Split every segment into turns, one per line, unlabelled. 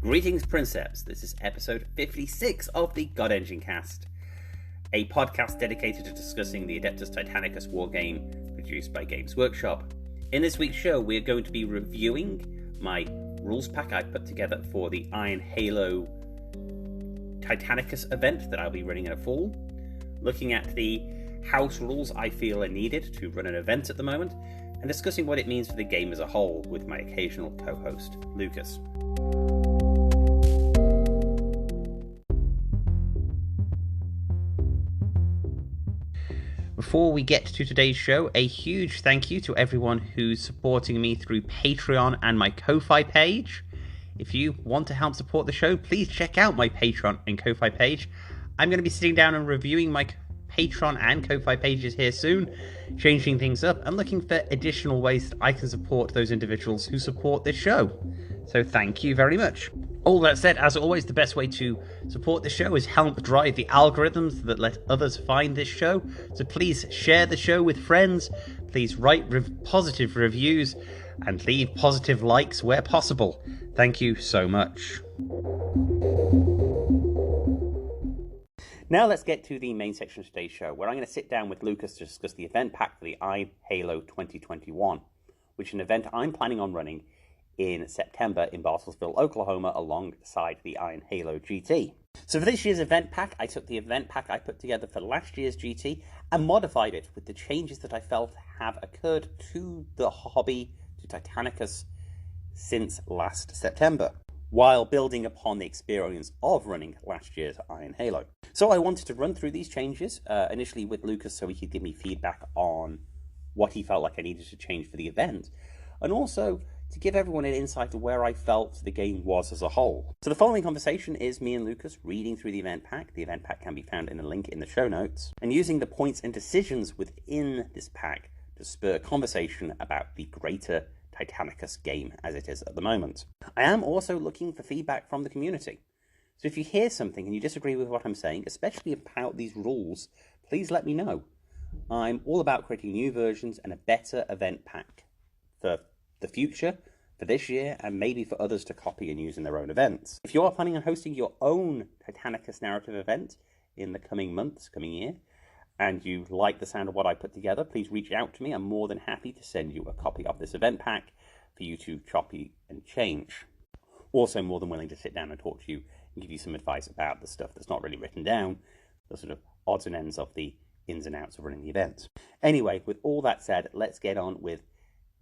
Greetings, Princeps. This is episode 56 of the God Engine Cast, a podcast dedicated to discussing the Adeptus Titanicus wargame produced by Games Workshop. In this week's show, we are going to be reviewing my rules pack I put together for the Iron Halo Titanicus event that I'll be running in the fall, looking at the house rules I feel are needed to run an event at the moment, and discussing what it means for the game as a whole with my occasional co-host, Lucas. Before we get to today's show, a huge thank you to everyone who's supporting me through Patreon and my Ko-Fi page. If you want to help support the show, please check out my Patreon and Ko-Fi page. I'm going to be sitting down and reviewing my Patreon and Ko-Fi pages here soon, changing things up and looking for additional ways that I can support those individuals who support this show. So thank you very much. All that said, as always, the best way to support the show is help drive the algorithms that let others find this show. So please share the show with friends, please write positive reviews, and leave positive likes where possible. Thank you so much. Now let's get to the main section of today's show, where I'm going to sit down with Lucas to discuss the event pack for the Iron Halo 2021, which is an event I'm planning on running in September in Bartlesville, Oklahoma, alongside the Iron Halo GT. So for this year's event pack, I took the event pack I put together for last year's GT and modified it with the changes that I felt have occurred to the hobby, to Titanicus, since last September, while building upon the experience of running last year's Iron Halo. So I wanted to run through these changes, initially with Lucas so he could give me feedback on what he felt like I needed to change for the event, and also to give everyone an insight of where I felt the game was as a whole. So the following conversation is me and Lucas reading through the event pack. The event pack can be found in a link in the show notes, and using the points and decisions within this pack to spur conversation about the greater Titanicus game as it is at the moment. I am also looking for feedback from the community. So if you hear something and you disagree with what I'm saying, especially about these rules, please let me know. I'm all about creating new versions and a better event pack for the future, for this year, and maybe for others to copy and use in their own events. If you are planning on hosting your own Titanicus narrative event in the coming months, coming year, and you like the sound of what I put together, please reach out to me. I'm more than happy to send you a copy of this event pack for you to copy and change. Also more than willing to sit down and talk to you and give you some advice about the stuff that's not really written down, the sort of odds and ends of the ins and outs of running the event. Anyway, with all that said, let's get on with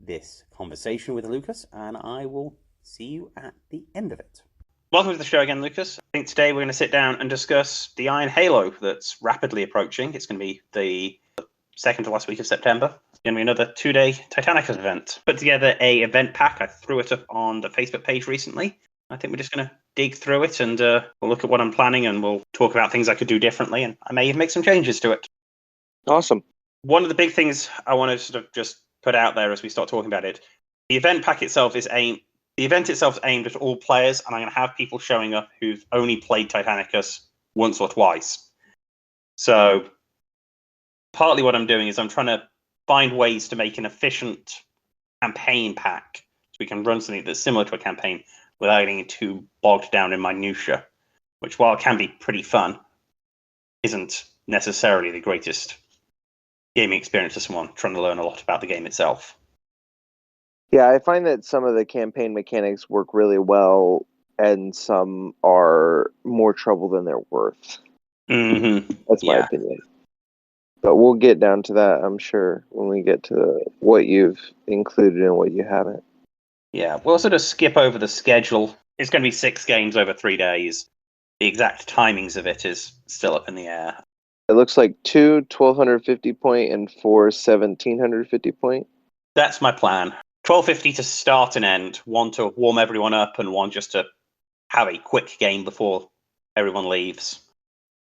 this conversation with Lucas, and I will see you at the end of it. Welcome to the show again, Lucas. I think today we're going to sit down and discuss the Iron Halo that's rapidly approaching. It's going to be the second to last week of September. It's going to be another 2-day Titanicus event. Put together a event pack. I threw it up on the Facebook page recently. I think we're just going to dig through it and we'll look at what I'm planning, and we'll talk about things I could do differently, and I may even make some changes to it.
Awesome.
One of the big things I want to sort of just put out there as we start talking about it, the event pack itself is aimed at all players, and I'm going to have people showing up who've only played Titanicus once or twice. So partly what I'm doing is I'm trying to find ways to make an efficient campaign pack so we can run something that's similar to a campaign without getting too bogged down in minutia, which, while it can be pretty fun, isn't necessarily the greatest gaming experience for someone trying to learn a lot about the game itself.
Yeah, I find that some of the campaign mechanics work really well, and some are more trouble than they're worth.
Mm-hmm.
That's my opinion. But we'll get down to that, I'm sure, when we get to what you've included and what you haven't.
Yeah, we'll sort of skip over the schedule. It's going to be 6 games over 3 days. The exact timings of it is still up in the air.
It looks like 2 1,250 point and 4 1,750 point.
That's my plan. 1,250 to start and end. 1 to warm everyone up, and 1 just to have a quick game before everyone leaves.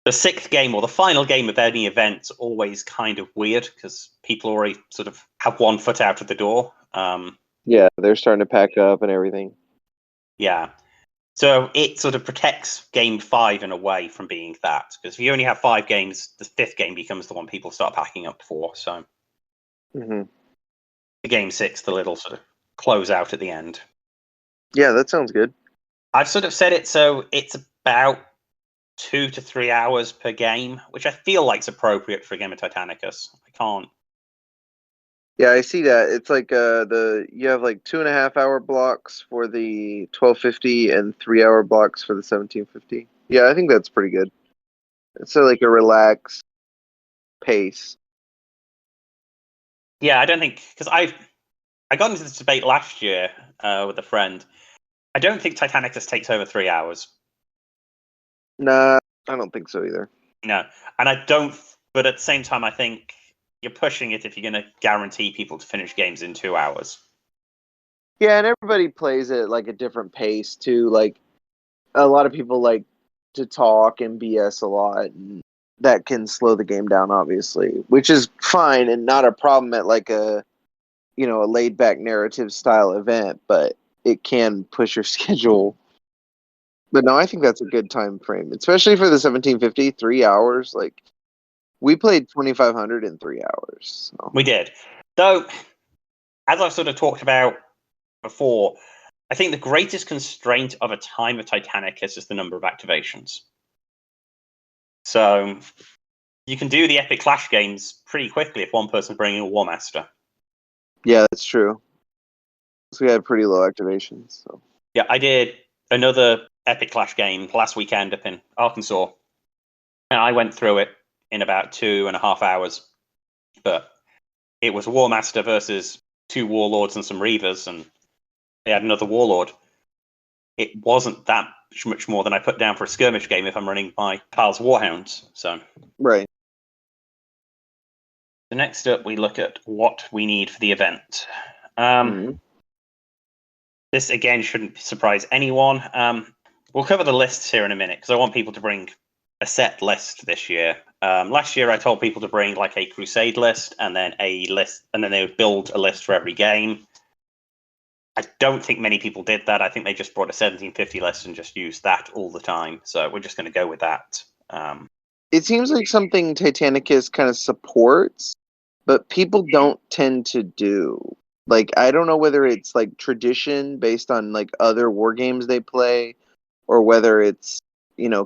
The 6th game, or the final game of any event's always kind of weird, because people already sort of have 1 foot out of the door.
Yeah, they're starting to pack up and everything.
Yeah. So it sort of protects game 5 in a way from being that, because if you only have 5 games, the 5th game becomes the one people start packing up for. So the game 6, the little sort of close out at the end.
Yeah, that sounds good.
I've sort of said it so it's about 2 to 3 hours per game, which I feel like is appropriate for a game of Titanicus. I can't.
Yeah, I see that. It's like you have like 2.5 hour blocks for the 1250 and 3 hour blocks for the 1750. Yeah, I think that's pretty good. It's like a relaxed pace.
Yeah, I don't think because I got into this debate last year with a friend. I don't think Titanicus takes over 3 hours.
Nah, I don't think so either.
No, and I don't. But at the same time, I think you're pushing it if you're going to guarantee people to finish games in 2 hours.
Yeah, and everybody plays at like a different pace too. Like a lot of people like to talk and BS a lot, and that can slow the game down, obviously, which is fine and not a problem at like a a laid back narrative style event, but it can push your schedule. But no, I think that's a good time frame, especially for the 1750, 3 hours. Like we played 2500 in 3 hours. So.
We did, though. As I've sort of talked about before, I think the greatest constraint of a time of Titanicus is the number of activations. So you can do the epic clash games pretty quickly if one person's bringing a War Master.
Yeah, that's true. So we had pretty low activations. So.
Yeah, I did another epic clash game last weekend up in Arkansas, and I went through it in about 2.5 hours. But it was a War Master versus 2 Warlords and some Reavers, and they had another Warlord. It wasn't that much more than I put down for a skirmish game if I'm running my pals Warhounds. So
Right.
the next up, we look at what we need for the event. This again shouldn't surprise anyone. We'll cover the lists here in a minute because I want people to bring a set list this year. Last year, I told people to bring like a Crusade list and then a list, and then they would build a list for every game. I don't think many people did that. I think they just brought a 1750 list and just used that all the time. So we're just going to go with that.
It seems like something Titanicus kind of supports, but people don't tend to do. Like, I don't know whether it's like tradition based on like other war games they play, or whether it's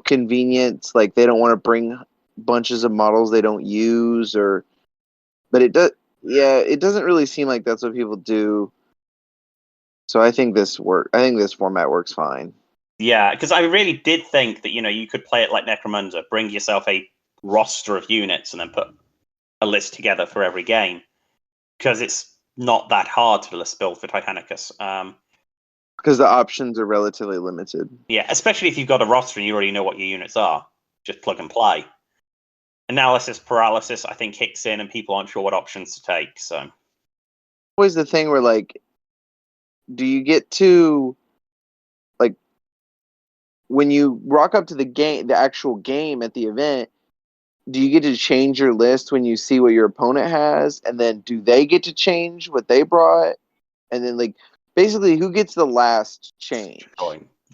convenience. Like they don't want to bring bunches of models they don't use, or but it does. Yeah, it doesn't really seem like that's what people do. So I think this format works fine.
Yeah, because I really did think that you could play it like Necromunda, bring yourself a roster of units, and then put a list together for every game. Because it's not that hard to list build for Titanicus.
Because the options are relatively limited.
Yeah, especially if you've got a roster and you already know what your units are. Just plug and play. Analysis paralysis, I think, kicks in and people aren't sure what options to take. So
Always the thing where like, do you get to like when you rock up to the actual game at the event? Do you get to change your list when you see what your opponent has, and then do they get to change what they brought? And then like basically, who gets the last change?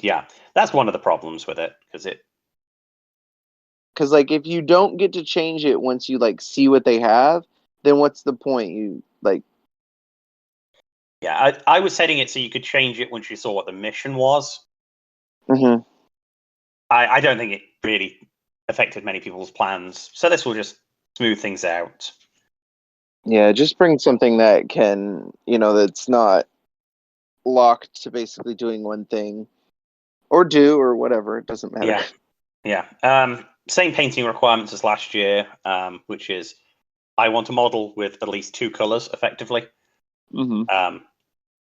Yeah, that's one of the problems with it
Because like if you don't get to change it once you like see what they have, then what's the point? You like.
Yeah, I was setting it so you could change it once you saw what the mission was.
Mm-hmm.
I don't think it really affected many people's plans. So this will just smooth things out.
Yeah, just bring something that can, that's not locked to basically doing one thing or do or whatever. It doesn't matter.
Yeah. Same painting requirements as last year, which is I want a model with at least 2 colors effectively.
Mm-hmm.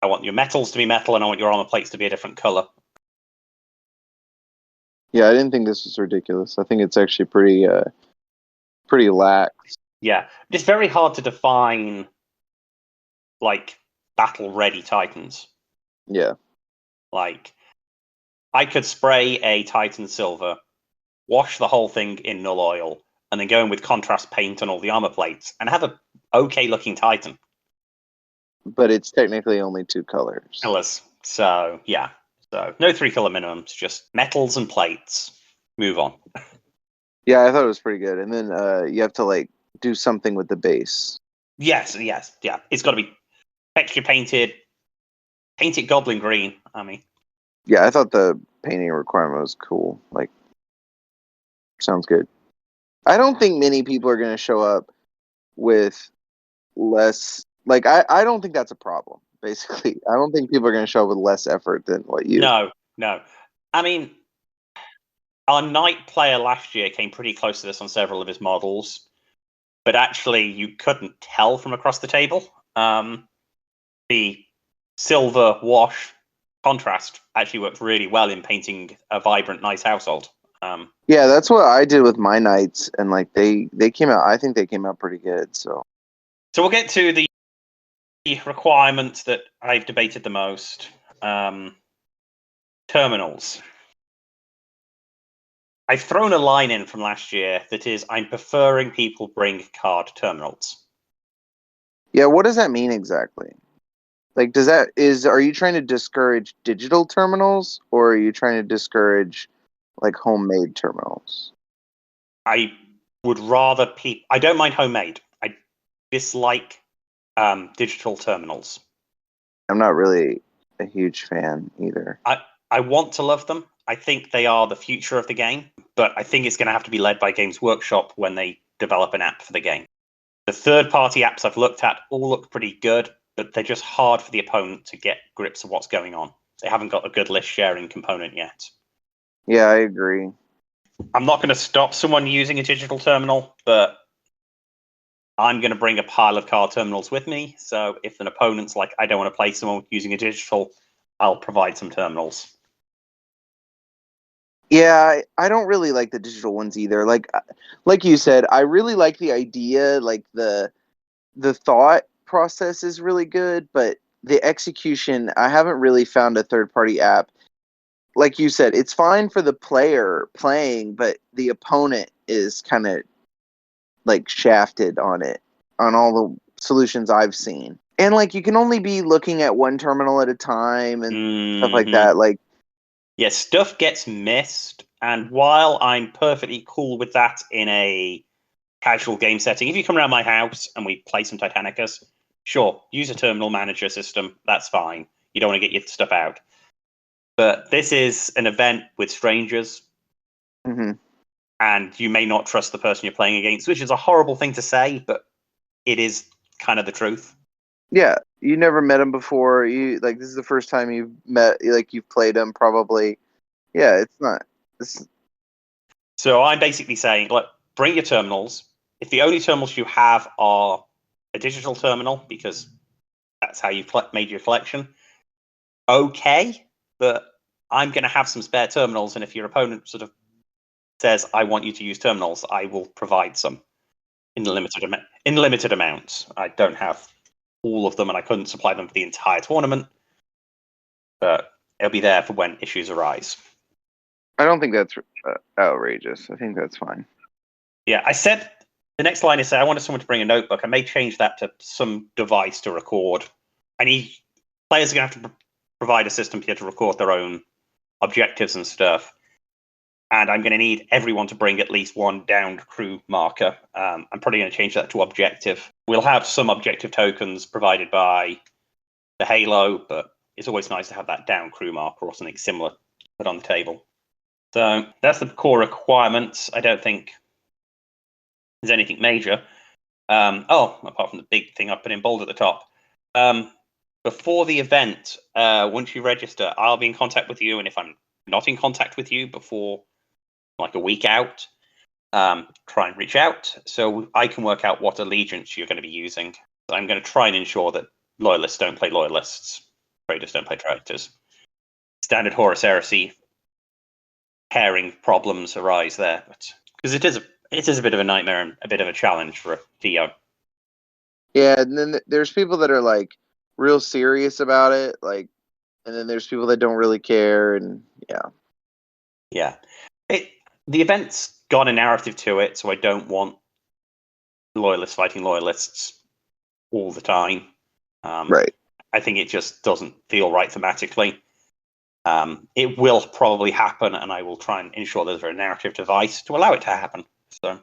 I want your metals to be metal and I want your armor plates to be a different color.
Yeah, I didn't think this was ridiculous. I think it's actually pretty lax.
Yeah. It's very hard to define like battle ready titans.
Yeah.
Like I could spray a Titan silver, wash the whole thing in null oil, and then go in with contrast paint on all the armor plates and have a okay looking Titan.
But it's technically only 2 colors.
So yeah. So no 3 color minimums, just metals and plates. Move on.
Yeah, I thought it was pretty good. And then you have to like do something with the base.
Yes, yeah. It's got to be texture painted. Paint it goblin green. I mean,
Yeah, I thought the painting requirement was cool. Like, sounds good. I don't think many people are going to show up with less. Like, I don't think that's a problem. Basically, I don't think people are going to show up with less effort than what you.
No, no. I mean, our knight player last year came pretty close to this on several of his models, but actually you couldn't tell from across the table. The silver wash contrast actually worked really well in painting a vibrant, nice household.
Yeah, that's what I did with my knights, and like they came out. I think they came out pretty good. So
we'll get to the requirements that I've debated the most. Terminals. I've thrown a line in from last year that is, I'm preferring people bring card terminals.
yeah, what does that mean exactly? Like, are you trying to discourage digital terminals, or are you trying to discourage like homemade terminals?
I would rather people. I don't mind homemade. I dislike digital terminals.
I'm not really a huge fan either.
I want to love them. I think they are the future of the game, but I think it's going to have to be led by Games Workshop when they develop an app for the game. The third-party apps I've looked at all look pretty good, but they're just hard for the opponent to get grips of what's going on. They haven't got a good list sharing component yet.
Yeah, I agree.
I'm not going to stop someone using a digital terminal, but I'm going to bring a pile of card terminals with me. So if an opponent's like, I don't want to play someone using a digital, I'll provide some terminals.
Yeah, I don't really like the digital ones either. Like you said, I really like the idea, like the thought process is really good, but the execution, I haven't really found a third party app. Like you said, it's fine for the player playing, but the opponent is kind of like shafted on it on all the solutions I've seen. And like you can only be looking at one terminal at a time and stuff like that. Like,
yeah, stuff gets missed. And while I'm perfectly cool with that in a casual game setting, if you come around my house and we play some Titanicus, sure, use a terminal manager system. That's fine. You don't want to get your stuff out. But this is an event with strangers,
mhm.
and you may not trust the person you're playing against, which is a horrible thing to say, but it is kind of the truth.
Yeah, you never met him before. You like this is the first time you've met, like you've played him probably. Yeah, it's not. It's,
So I'm basically saying, look, bring your terminals. If the only terminals you have are a digital terminal, because that's how you've made your collection, okay, but I'm going to have some spare terminals, and if your opponent sort of says, I want you to use terminals, I will provide some in limited amounts. I don't have all of them, and I couldn't supply them for the entire tournament, but it'll be there for when issues arise.
I don't think that's outrageous. I think that's fine.
Yeah, I said the next line is I wanted someone to bring a notebook. I may change that to some device to record. I need players are going to have to provide a system here to record their own objectives and stuff. And I'm going to need everyone to bring at least one downed crew marker. I'm probably going to change that to objective. We'll have some objective tokens provided by the Halo, but it's always nice to have that down crew marker or something similar put on the table. So that's the core requirements. I don't think there's anything major. Apart from the big thing I put in bold at the top. Before the event, once you register, I'll be in contact with you. And if I'm not in contact with you before like a week out, try and reach out so I can work out what allegiance you're going to be using. I'm going to try and ensure that loyalists don't play loyalists, traitors don't play traitors. Standard Horus Heresy pairing problems arise there, but because it is a bit of a nightmare and a bit of a challenge for a TO.
Yeah, and then there's people that are like real serious about it, like, and then there's people that don't really care, and
Yeah. The event's got a narrative to it, so I don't want loyalists fighting loyalists all the time.
right.
I think it just doesn't feel right thematically. It will probably happen, and I will try and ensure there's a narrative device to allow it to happen. So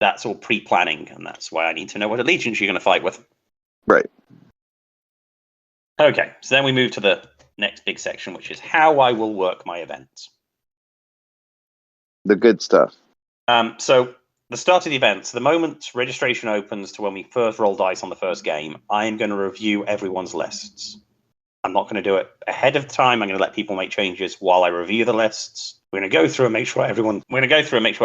that's all pre-planning, and that's why I need to know what allegiance you're going to fight with.
Right.
Okay, so then we move to the next big section, which is how I will work my events.
The good stuff.
So the start of the event, so the moment registration opens to when we first roll dice on the first game, I am going to review everyone's lists. I'm not going to do it ahead of time. I'm going to let people make changes while I review the lists. We're going to go through and make sure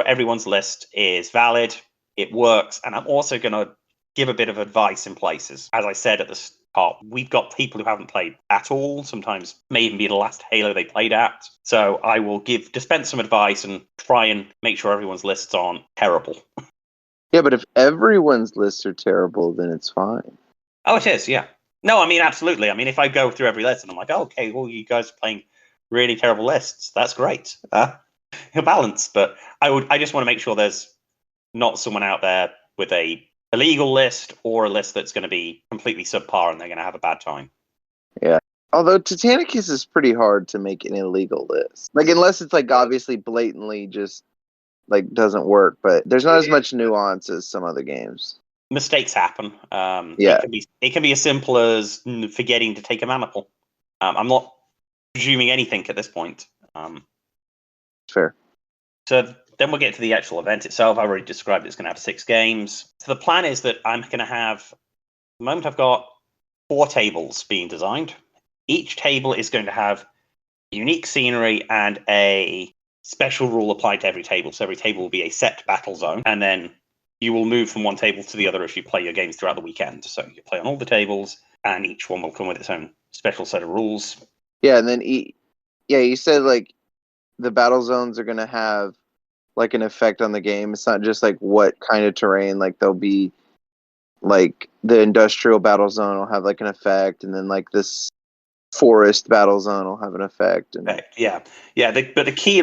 everyone's list is valid, it works, and I'm also going to give a bit of advice in places. As I said at the top, we've got people who haven't played at all, sometimes may even be the last Halo they played at. So I will dispense some advice and try and make sure everyone's lists aren't terrible.
Yeah, but if everyone's lists are terrible, then it's fine.
Oh, it is, yeah. No, I mean, absolutely. I mean, if I go through every list and I'm like, oh, okay, well, you guys are playing really terrible lists, that's great. You're balanced, but I just want to make sure there's not someone out there with a illegal list or a list that's going to be completely subpar and they're going to have a bad time.
Yeah. Although Titanicus is pretty hard to make an illegal list. Like, unless it's, like, obviously blatantly just, like, doesn't work. But there's not as much nuance as some other games.
Mistakes happen.
Yeah.
It can be as simple as forgetting to take a maniple. I'm not presuming anything at this point.
Fair.
So then we'll get to the actual event itself. I already described it's going to have 6 games. So the plan is that I'm going to have, at the moment I've got 4 tables being designed. Each table is going to have unique scenery and a special rule applied to every table. So every table will be a set battle zone, and then you will move from one table to the other as you play your games throughout the weekend. So you play on all the tables, and each one will come with its own special set of rules.
Yeah, and then you said like the battle zones are gonna have like an effect on the game. It's not just like what kind of terrain. Like there'll be like the industrial battle zone will have like an effect, and then like this forest battle zone will have an effect. And
Yeah. But the key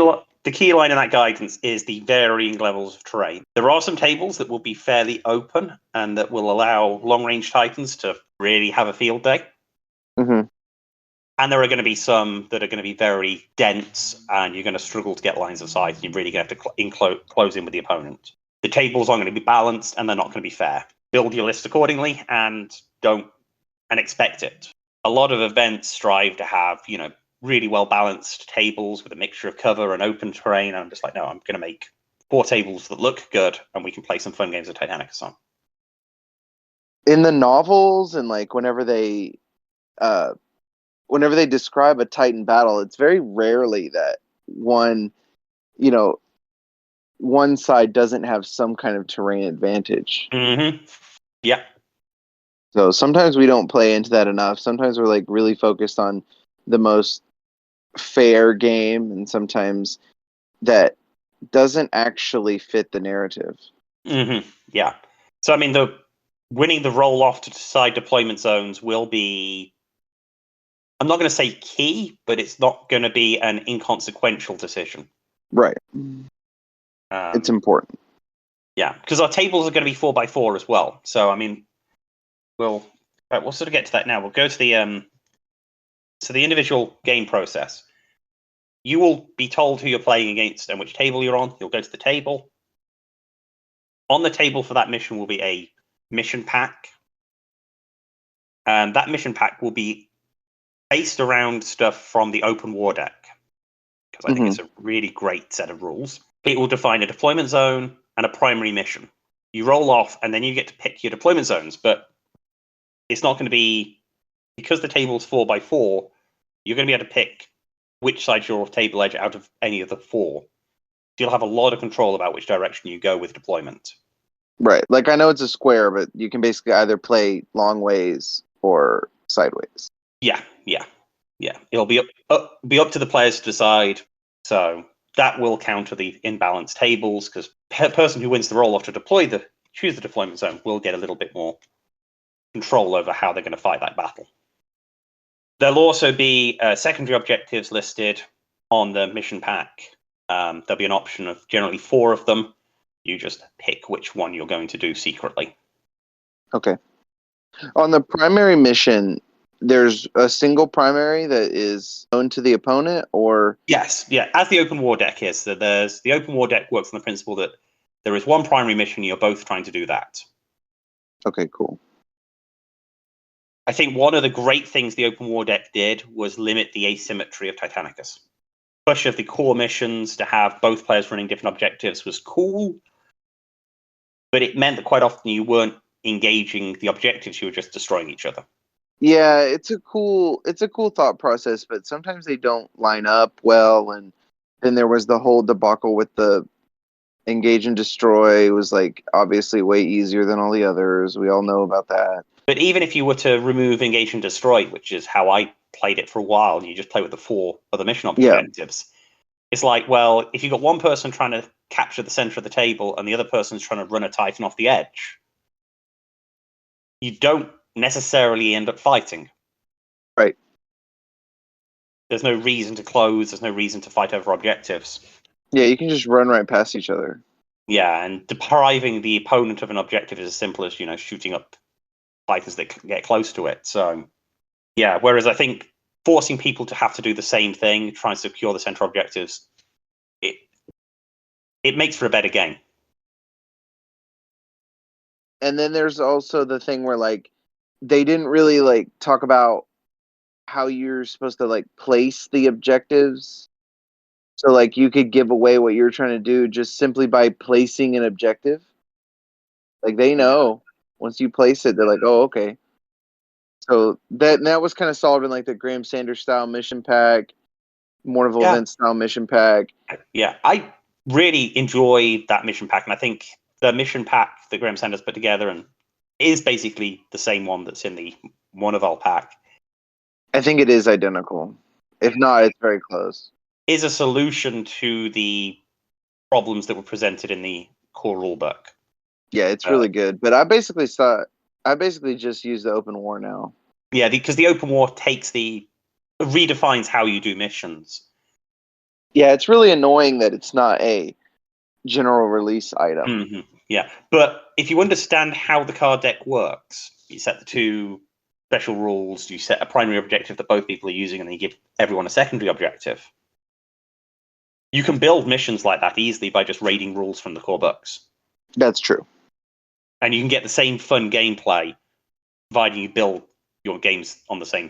line in that guidance is the varying levels of terrain. There are some tables that will be fairly open and that will allow long range Titans to really have a field day.
Mm-hmm.
And there are going to be some that are going to be very dense, and you're going to struggle to get lines of sight. And you're really going to have to close in with the opponent. The tables aren't going to be balanced, and they're not going to be fair. Build your list accordingly, and expect it. A lot of events strive to have, really well balanced tables with a mixture of cover and open terrain. And I'm just like, no, I'm going to make 4 tables that look good, and we can play some fun games of Titanicus on.
In the novels and like whenever they describe a Titan battle, it's very rarely that one side doesn't have some kind of terrain advantage.
Mm-hmm. Yeah.
So sometimes we don't play into that enough. Sometimes we're like really focused on the most fair game, and sometimes that doesn't actually fit the narrative.
Mm-hmm. Yeah. So, I mean, winning the roll off to decide deployment zones will be, I'm not going to say key, but it's not going to be an inconsequential decision.
Right. It's important.
Yeah, because our tables are going to be 4x4 as well. So, I mean, we'll sort of get to that now. We'll go to the individual game process. You will be told who you're playing against and which table you're on. You'll go to the table. On the table for that mission will be a mission pack. And that mission pack will be based around stuff from the open war deck, because I think it's a really great set of rules. It will define a deployment zone and a primary mission. You roll off, and then you get to pick your deployment zones, but it's not going to be, because the table's 4x4, you're going to be able to pick which side's your table edge out of any of the 4. You'll have a lot of control about which direction you go with deployment.
Right. Like, I know it's a square, but you can basically either play long ways or sideways.
Yeah. It'll be up to the players to decide. So that will counter the imbalanced tables, because the person who wins the roll off to choose the deployment zone will get a little bit more control over how they're going to fight that battle. There'll also be secondary objectives listed on the mission pack. There'll be an option of generally 4 of them. You just pick which one you're going to do secretly.
Okay. On the primary mission, there's a single primary that is known to the opponent, or?
Yes, yeah. As the open war deck is, so the open war deck works on the principle that there is one primary mission, you're both trying to do that.
Okay, cool.
I think one of the great things the open war deck did was limit the asymmetry of Titanicus. Push of the core missions to have both players running different objectives was cool, but it meant that quite often you weren't engaging the objectives, you were just destroying each other.
Yeah, it's a cool thought process, but sometimes they don't line up well. And then there was the whole debacle with the engage and destroy. It was like obviously way easier than all the others. We all know about that.
But even if you were to remove engage and destroy, which is how I played it for a while, you just play with the 4 other mission objectives. Yeah. It's like, well, if you've got one person trying to capture the center of the table and the other person's trying to run a Titan off the edge, you don't necessarily end up fighting.
Right.
There's no reason to close. There's no reason to fight over objectives.
Yeah, you can just run right past each other.
Yeah, and depriving the opponent of an objective is as simple as, shooting up fighters that get close to it. So, yeah, whereas I think forcing people to have to do the same thing, trying to secure the center objectives, it makes for a better game.
And then there's also the thing where like they didn't really like talk about how you're supposed to like place the objectives. So like you could give away what you're trying to do just simply by placing an objective. Like they know once you place it, they're like, oh, okay. So that was kind of solved in like the Graham Sanders style mission pack, Mournful Event style mission pack.
Yeah, I really enjoy that mission pack, and I think the mission pack that Graham Sanders put together and is basically the same one that's in the Mournful pack.
I think it is identical. If not, it's very close.
Is a solution to the problems that were presented in the core rulebook.
Yeah, it's really good. But I basically just use the open war now.
Yeah, because the open war redefines how you do missions.
Yeah, it's really annoying that it's not a general release item.
Mm-hmm. Yeah, but if you understand how the card deck works, you set the 2 special rules, you set a primary objective that both people are using, and then you give everyone a secondary objective. You can build missions like that easily by just raiding rules from the core books.
That's true.
And you can get the same fun gameplay, providing you build your games on the same.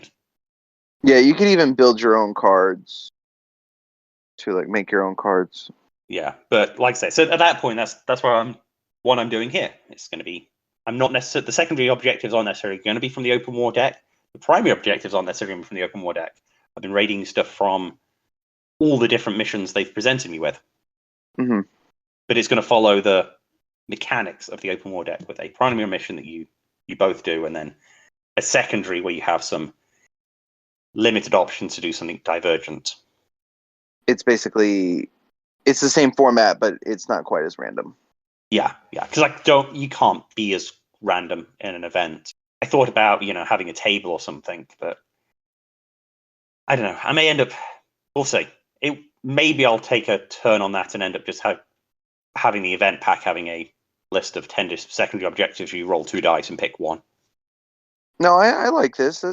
Yeah, you can even build your own cards to like make your own cards.
Yeah, but like I say, so at that point, that's what I'm doing here. It's going to be, I'm not necessarily, the secondary objectives aren't necessarily going to be from the open war deck. The primary objectives aren't necessarily going to be from the open war deck. I've been raiding stuff from all the different missions they've presented me with.
Mm-hmm.
But it's going to follow the mechanics of the open war deck with a primary mission that you both do, and then a secondary where you have some limited options to do something divergent.
It's basically, it's the same format, but it's not quite as random.
Yeah, because you can't be as random in an event. I thought about, having a table or something, but I don't know. I may end up, we'll see. Maybe I'll take a turn on that and end up just having the event pack having a list of 10 secondary objectives. You roll 2 dice and pick one.
No, I like this.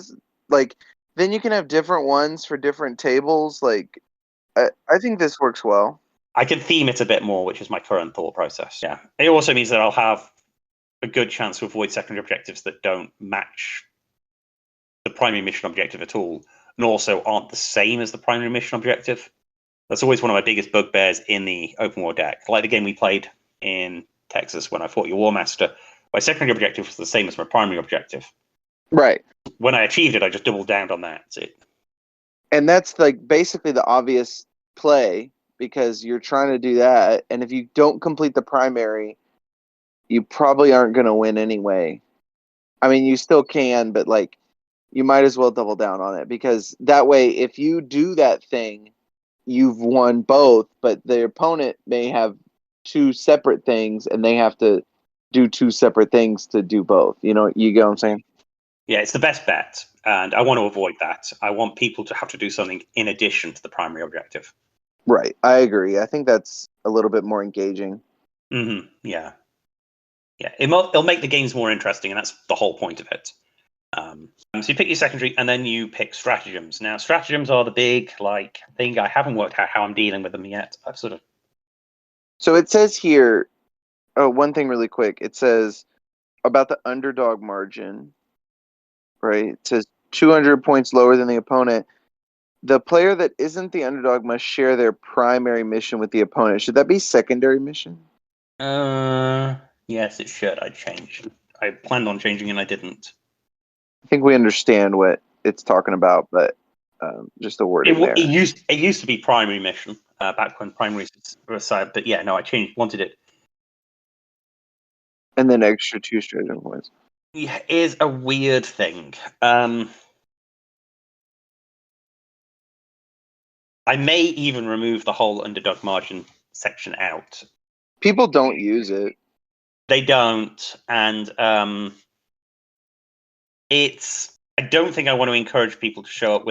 Like, then you can have different ones for different tables. Like, I think this works well.
I can theme it a bit more, which is my current thought process. Yeah. It also means that I'll have a good chance to avoid secondary objectives that don't match the primary mission objective at all, and also aren't the same as the primary mission objective. That's always one of my biggest bugbears in the open war deck. Like the game we played in Texas when I fought your War Master, my secondary objective was the same as my primary objective.
Right.
When I achieved it, I just doubled down on that. That's it.
And that's like basically the obvious play, because you're trying to do that, and if you don't complete the primary, you probably aren't going to win anyway. I mean, you still can, but like you might as well double down on it, because that way if you do that thing, you've won both, but the opponent may have 2 separate things and they have to do 2 separate things to do both. You get what I'm saying?
Yeah, it's the best bet, and I want to avoid that. I want people to have to do something in addition to the primary objective.
Right. I agree. I think that's a little bit more engaging.
Mm-hmm. Yeah. It'll make the games more interesting, and that's the whole point of it. So you pick your secondary, and then you pick stratagems. Now, stratagems are the big thing. I haven't worked out how I'm dealing with them yet. I've sort of.
So it says here, one thing really quick. It says about the underdog margin. right? It says 200 points lower than the opponent. The player that isn't the underdog must share their primary mission with the opponent. Should that be secondary mission?
Yes, it should. I planned on changing and I didn't.
I think we understand what it's talking about, but just the wording there.
It used to be primary mission back when primaries were aside, but yeah, no, I wanted it.
And then extra 2 stratagem points.
Yeah, it is a weird thing. I may even remove the whole underdog margin section out.
People don't use it.
They don't, and it's. I don't think I want to encourage people to show up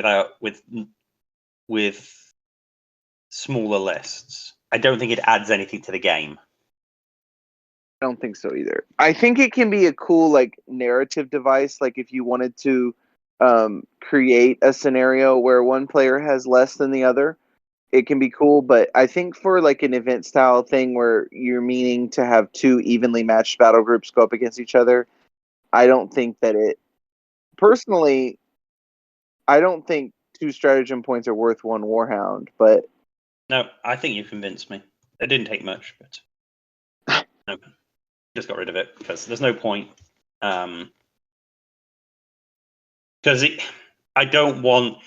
with smaller lists. I don't think it adds anything to the game.
I don't think so either. I think it can be a cool like narrative device. Like if you wanted to create a scenario where one player has less than the other, it can be cool. But I think for like an event style thing where you're meaning to have 2 evenly matched battle groups go up against each other, I don't think that it. Personally, I don't think 2 stratagem points are worth 1 warhound. But
No, I think you convinced me. It didn't take much, but no, just got rid of it because there's no point. Because I don't want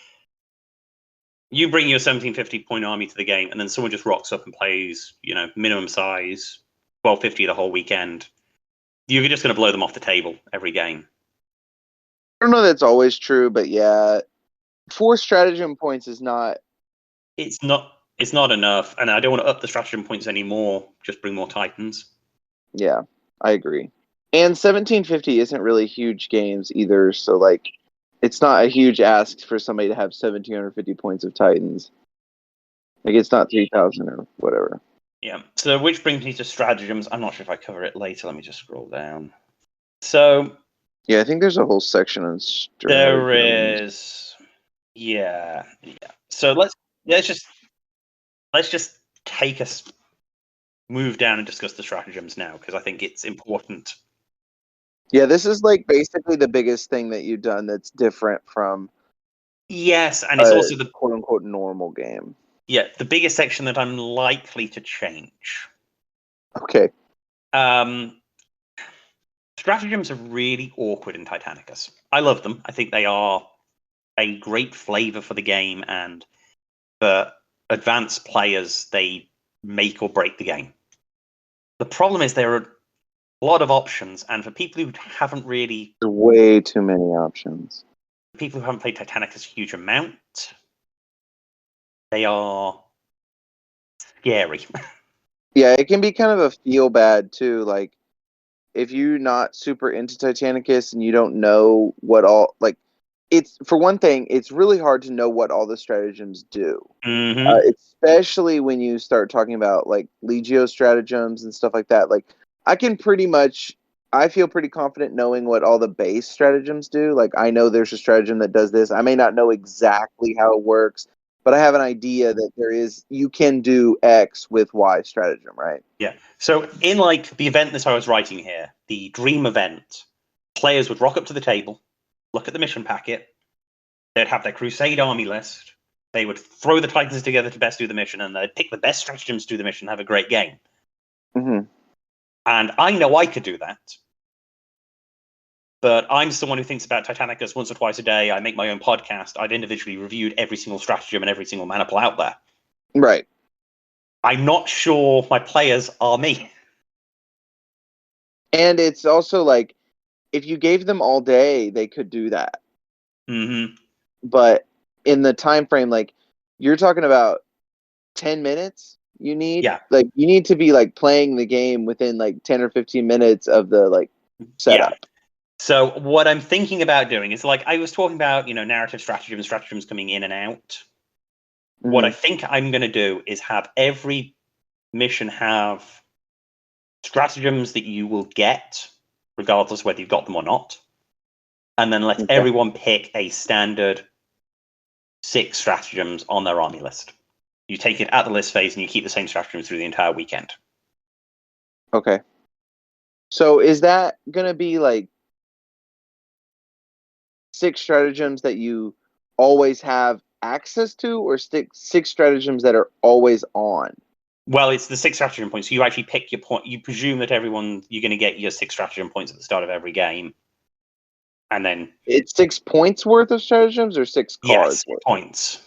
you bring your 1750 point army to the game, and then someone just rocks up and plays, minimum size 1250 the whole weekend. You're just going to blow them off the table every game.
I don't know that's always true. But yeah, 4 stratagem points is not.
It's not enough, and I don't want to up the stratagem points anymore. Just bring more Titans.
Yeah, I agree. And 1750 isn't really huge games either, so like it's not a huge ask for somebody to have 1750 points of Titans. Like it's not 3000 or whatever.
Yeah. So which brings me to stratagems. I'm not sure if I cover it later. Let me just scroll down. So
Yeah, I think there's a whole section on stratagems.
there is. Yeah. So let's just take us move down and discuss the stratagems now because I think it's important.
Yeah, this is like basically the biggest thing that you've done that's different from
Yes, and it's also the
quote unquote normal game.
the biggest section that I'm likely to change.
Okay.
Stratagems are really awkward in Titanicus. I love them. I think they are a great flavor for the game, and for advanced players, they make or break the game. The problem is there are a lot of options, and for people who haven't really,
There's way too many options.
people who haven't played Titanicus a huge amount, they are scary.
Yeah, it can be kind of a feel bad too. Like if you're not super into Titanicus and you don't know what all like it's for one thing, it's really hard to know what all the stratagems do.
Mm-hmm.
Especially when you start talking about like Legio stratagems and stuff like that. Like I can I feel pretty confident knowing what all the base stratagems do. Like I know there's a stratagem that does this. I may not know exactly how it works, but I have an idea that you can do X with Y stratagem, right?
Yeah. So in like the event that I was writing here, the dream event, players would rock up to the table, look at the mission packet, they'd have their Crusade army list, they would throw the Titans together to best do the mission, and they'd pick the best stratagems to do the mission and have a great game.
Mm-hmm.
And I know I could do that. But I'm someone who thinks about Titanicus once or twice a day. I make my own podcast. I've individually reviewed every single stratagem and every single mana pool out there.
Right.
I'm not sure my players are me.
And it's also like if you gave them all day, they could do that.
Mm-hmm.
But in the time frame, like you're talking about 10 minutes you need.
Yeah.
Like you need to be like playing the game within like 10 or 15 minutes of the like setup.
Yeah. So what I'm thinking about doing is like I was talking about, narrative stratagems coming in and out.
Mm-hmm.
What I think I'm going to do is have every mission have stratagems that you will get, regardless whether you've got them or not, and then let everyone pick a standard 6 stratagems on their army list. You take it at the list phase and you keep the same stratagems through the entire weekend.
Okay. So is that gonna be like 6 stratagems that you always have access to, or 6 stratagems that are always on?
Well, it's the 6 stratagem points. So you actually pick your point. You presume that you're going to get your 6 stratagem points at the start of every game, and then
It's 6 points worth of stratagems or 6 cards
yes,
worth?
points.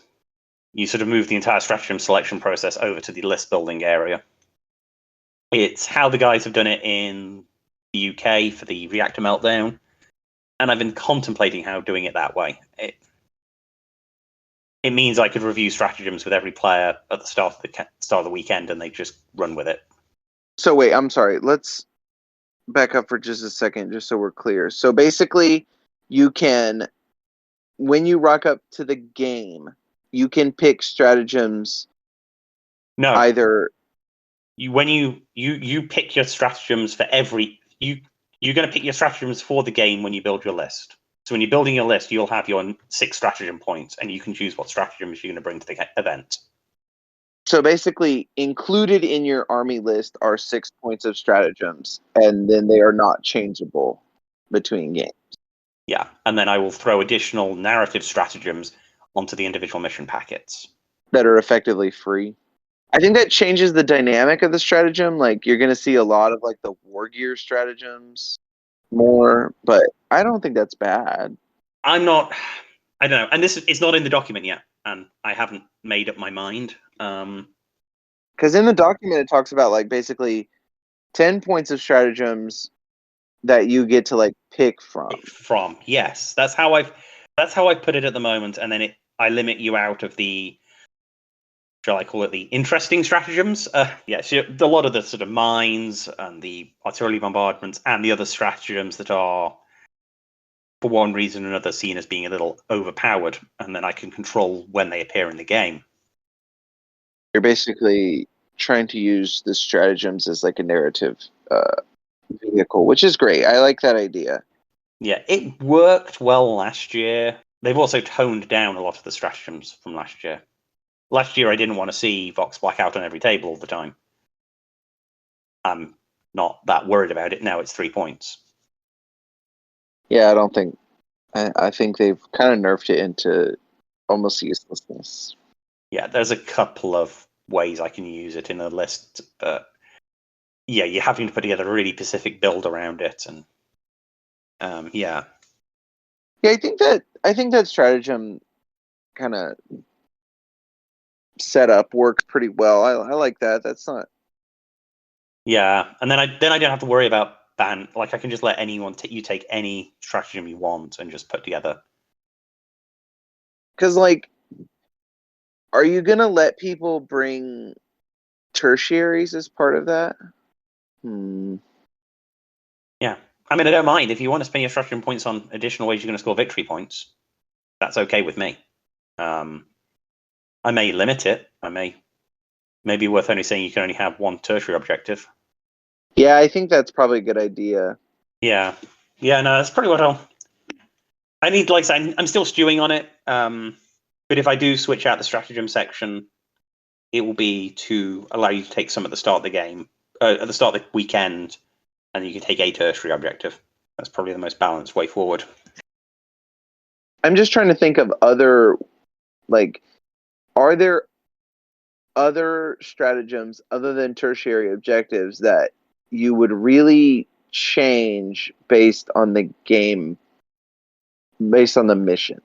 You sort of move the entire stratagem selection process over to the list building area. It's how the guys have done it in the UK for the reactor meltdown, and I've been contemplating how doing it that way. It means I could review stratagems with every player at the start of the weekend, and they just run with it.
So wait, I'm sorry. Let's back up for just a second, just so we're clear. So basically, you can, when you rock up to the game, you can pick stratagems.
No,
Either
when you pick your stratagems for you're going to pick your stratagems for the game when you build your list. So when you're building your list, you'll have your 6 stratagem points, and you can choose what stratagems you're going to bring to the event.
So basically, included in your army list are 6 points of stratagems, and then they are not changeable between games.
Yeah, and then I will throw additional narrative stratagems onto the individual mission packets
That are effectively free. I think that changes the dynamic of the stratagem. Like, you're going to see a lot of like the war gear stratagems more, but I don't think that's bad.
I don't know, and this is not in the document yet, and I haven't made up my mind.
Because in the document, it talks about like basically 10 points of stratagems that you get to like pick from.
Yes, that's how I put it at the moment, and then I limit you out of the, shall I call it, the interesting stratagems. Yes, a lot of the sort of mines and the artillery bombardments and the other stratagems that are, for one reason or another, seen as being a little overpowered, and then I can control when they appear in the game.
You're basically trying to use the stratagems as like a narrative vehicle, which is great. I like that idea.
Yeah, it worked well last year. They've also toned down a lot of the stratagems from last year. Last year, I didn't want to see Vox Blackout on every table all the time. I'm not that worried about it. Now it's 3 points.
Yeah, I don't think. I think they've kind of nerfed it into almost uselessness.
Yeah, there's a couple of ways I can use it in a list, but yeah, you're having to put together a really specific build around it, and yeah.
Yeah, I think that stratagem kind of setup works pretty well. I like that. That's not.
Yeah, and then I don't have to worry about ban. Like I can just let anyone you take any stratagem you want and just put together.
Because like, are you gonna let people bring tertiaries as part of that?
Yeah, I mean I don't mind if you want to spend your stratagem points on additional ways you're going to score victory points. That's okay with me. I may limit it. Maybe worth only saying you can only have one tertiary objective.
Yeah, I think that's probably a good idea.
Yeah, no, that's pretty what I need. Like I said, I'm still stewing on it. But if I do switch out the stratagem section, it will be to allow you to take some at the start of the game, at the start of the weekend, and you can take a tertiary objective. That's probably the most balanced way forward.
I'm just trying to think of other, like, are there other stratagems other than tertiary objectives that you would really change based on the game, based on the mission?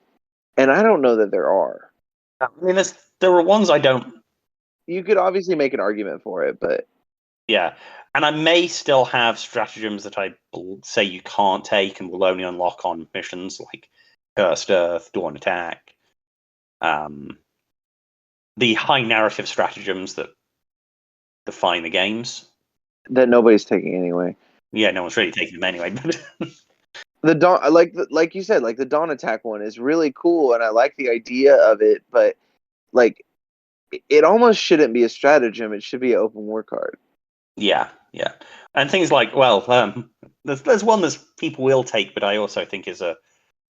And I don't know that there are.
I mean, there are ones I don't.
You could obviously make an argument for it, but
Yeah, and I may still have stratagems that I say you can't take and will only unlock on missions like Cursed Earth, Dawn Attack, the high narrative stratagems that define the games.
that nobody's taking anyway.
Yeah, no one's really taking them anyway.
The dawn, like you said, like the dawn attack one is really cool, and I like the idea of it, but like it almost shouldn't be a stratagem. It should be an open war card.
Yeah, and things like there's one that people will take, but I also think is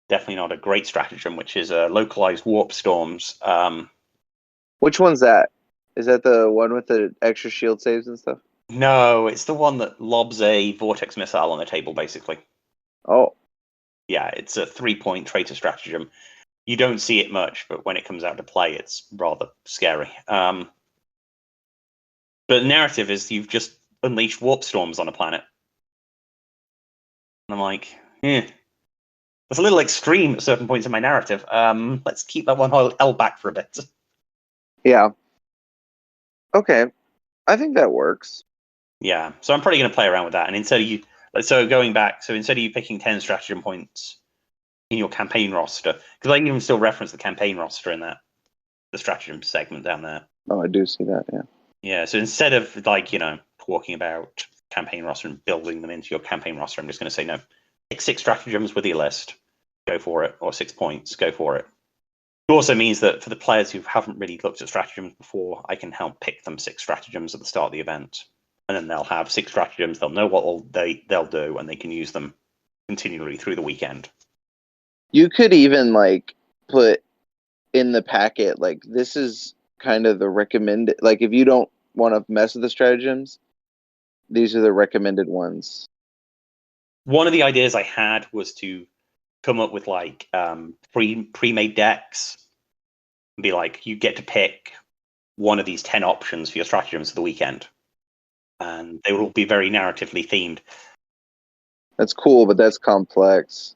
definitely not a great stratagem, which is localized warp storms.
Which one's that? Is that the one with the extra shield saves and stuff?
No, it's the one that lobs a vortex missile on the table, basically.
Oh,
Yeah, it's a 3-point traitor stratagem. You don't see it much, but when it comes out to play, it's rather scary. But the narrative is you've just unleashed warp storms on a planet. And I'm like, that's a little extreme at certain points in my narrative. Let's keep that one held back for a bit.
Yeah. Okay. I think that works.
Yeah, so I'm probably going to play around with that. And instead of you picking 10 stratagem points in your campaign roster, because I can even still reference the campaign roster in the stratagem segment down there.
Oh, I do see that. Yeah.
Yeah. So instead of talking about campaign roster and building them into your campaign roster, I'm just going to say no. Pick 6 stratagems with your list. Go for it, or 6 points. Go for it. It also means that for the players who haven't really looked at stratagems before, I can help pick them 6 stratagems at the start of the event. And then they'll have 6 stratagems, they'll know what they'll do, and they can use them continually through the weekend.
You could even put in the packet, this is kind of the recommended, if you don't want to mess with the stratagems, these are the recommended ones.
One of the ideas I had was to come up with pre-made decks and be like, you get to pick one of these 10 options for your stratagems for the weekend. And they will all be very narratively themed.
That's cool, but that's complex.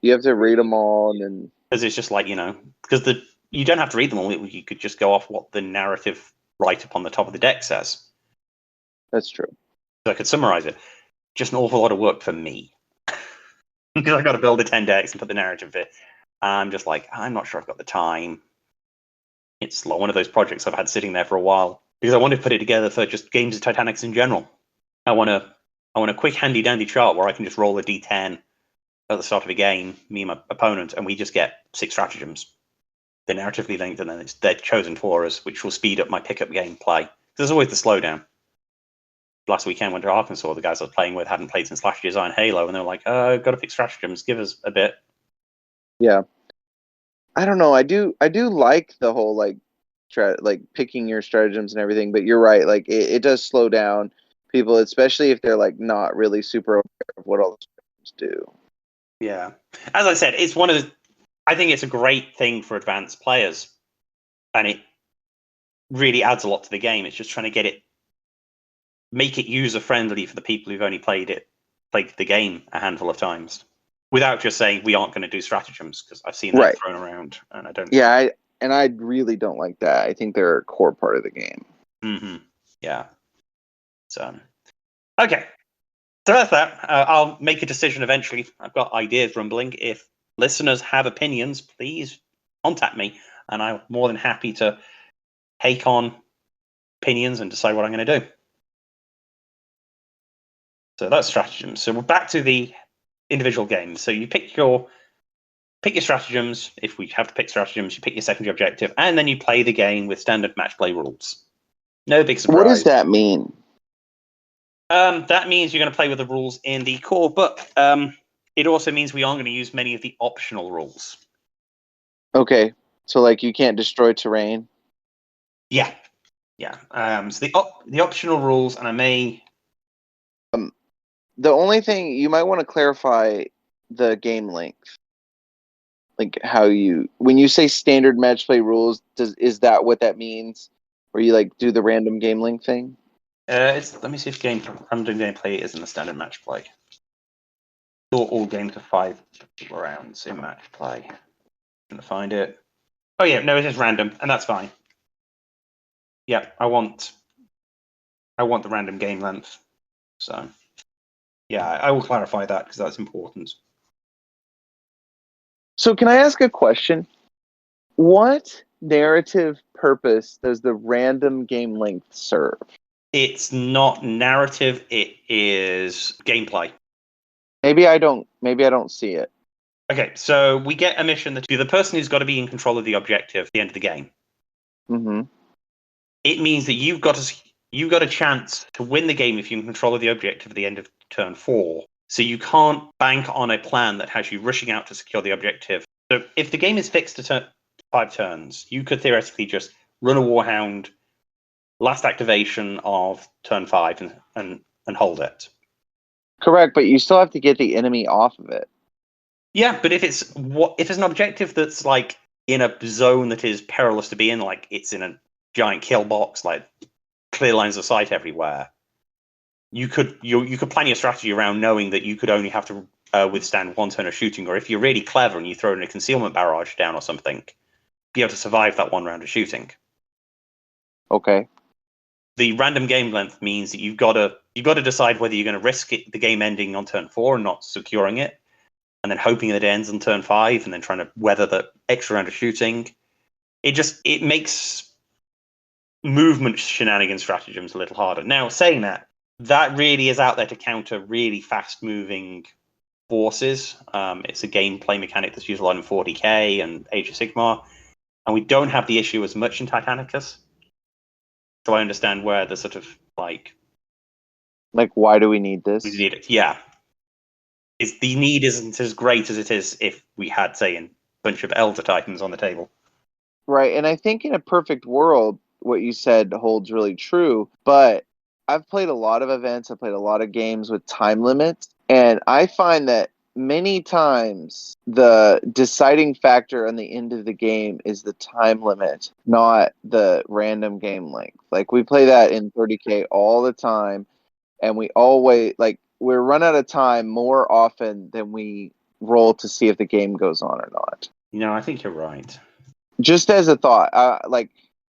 You have to read them all, and then
because it's just because you don't have to read them all. You could just go off what the narrative right up on the top of the deck says.
That's true.
So I could summarize it. Just an awful lot of work for me because I got to build the 10 decks and put the narrative in. I'm just I'm not sure I've got the time. It's one of those projects I've had sitting there for a while because I want to put it together for just games of Titanicus in general. I want a quick handy dandy chart where I can just roll a d10 at the start of a game, me and my opponent, and we just get 6 stratagems. They're narratively linked, and then they're chosen for us, which will speed up my pickup game play. There's always the slowdown. Last weekend, went to Arkansas, the guys I was playing with hadn't played since last year's Iron Halo, and they were like, "Oh, got to pick stratagems. Give us a bit."
Yeah. I don't know. I do like the whole picking your stratagems and everything, but you're right. It does slow down people, especially if they're not really super aware of what all the stratagems do.
Yeah, as I said, it's I think it's a great thing for advanced players, and it really adds a lot to the game. It's just trying to make it user friendly for the people who've only played the game a handful of times, without just saying we aren't going to do stratagems, because I've seen that thrown around, and I don't.
Yeah, I really don't like that. I think they're a core part of the game.
Mm-hmm. Yeah. So, okay. So that's that. I'll make a decision eventually. I've got ideas rumbling. If listeners have opinions, please contact me, and I'm more than happy to take on opinions and decide what I'm going to do. So that's stratagems. So we're back to the individual games. So you pick your stratagems. If we have to pick stratagems, you pick your secondary objective, and then you play the game with standard match play rules. No big surprise.
What does that mean?
That means you're going to play with the rules in the core book. It also means we aren't going to use many of the optional rules.
Okay, so you can't destroy terrain.
Yeah. So the optional rules, and I may.
The only thing you might want to clarify the game length. When you say standard match play rules, is that what that means? Where you do the random game length thing?
Let me see if random gameplay is in the standard match play. All games are 5 rounds in match play. I'm gonna find it. Oh yeah, no, it is random, and that's fine. Yeah, I want the random game length. So yeah, I will clarify that because that's important.
So can I ask a question? What narrative purpose does the random game length serve?
It's not narrative, it is gameplay.
Maybe I don't see it.
Okay, so we get a mission that the person who's got to be in control of the objective at the end of the game.
Mm-hmm.
It means that you've got a chance to win the game if you're in control of the objective at the end of turn 4. So you can't bank on a plan that has you rushing out to secure the objective. So if the game is fixed to 5 turns, you could theoretically just run a Warhound, last activation of turn 5, and hold it.
Correct, but you still have to get the enemy off of it.
Yeah, but if it's an objective that's like in a zone that is perilous to be in, like it's in a giant kill box, like clear lines of sight everywhere, you could plan your strategy around knowing that you could only have to withstand one turn of shooting, or if you're really clever and you throw in a concealment barrage down or something, be able to survive that one round of shooting.
Okay.
The random game length means that you've got to decide whether you're going to risk the game ending on turn 4 and not securing it, and then hoping that it ends on turn 5, and then trying to weather the extra round of shooting. It makes movement shenanigans stratagems a little harder. Now, saying that really is out there to counter really fast moving forces. It's a gameplay mechanic that's used a lot in 40k and Age of Sigmar, and we don't have the issue as much in Titanicus. So I understand where the sort of like
why do we need this?
we need it. Yeah, the need isn't as great as it is if we had, say, a bunch of Elder Titans on the table.
Right, and I think in a perfect world, what you said holds really true, but I've played a lot of events, I've played a lot of games with time limits, and I find that many times the deciding factor on the end of the game is the time limit, not the random game length. Like, we play that in 30K all the time, and we always, we run out of time more often than we roll to see if the game goes on or not.
I think you're right.
Just as a thought,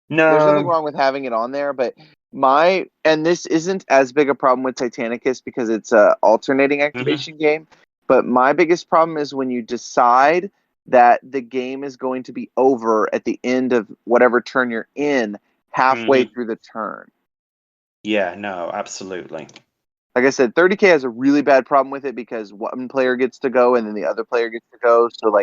No,
there's nothing wrong with having it on there, but and this isn't as big a problem with Titanicus because it's a alternating activation game, but my biggest problem is when you decide that the game is going to be over at the end of whatever turn you're in, halfway through the turn.
Yeah, no, absolutely.
Like I said, 30K has a really bad problem with it because one player gets to go and then the other player gets to go. So,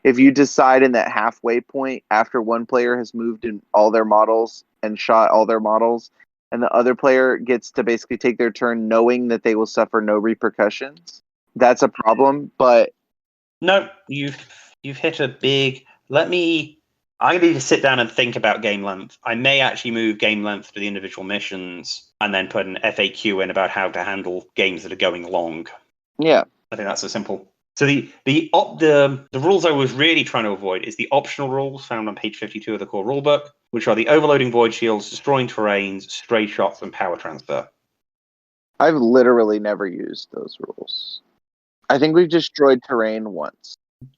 if you decide in that halfway point after one player has moved in all their models and shot all their models, and the other player gets to basically take their turn knowing that they will suffer no repercussions, that's a problem. But
no, you've hit a big. I need to sit down and think about game length. I may actually move game length to the individual missions and then put an FAQ in about how to handle games that are going long.
Yeah,
I think that's a simple. So the rules I was really trying to avoid is the optional rules found on page 52 of the core rulebook, which are the overloading void shields, destroying terrains, stray shots, and power transfer.
I've literally never used those rules. I think we've destroyed terrain once.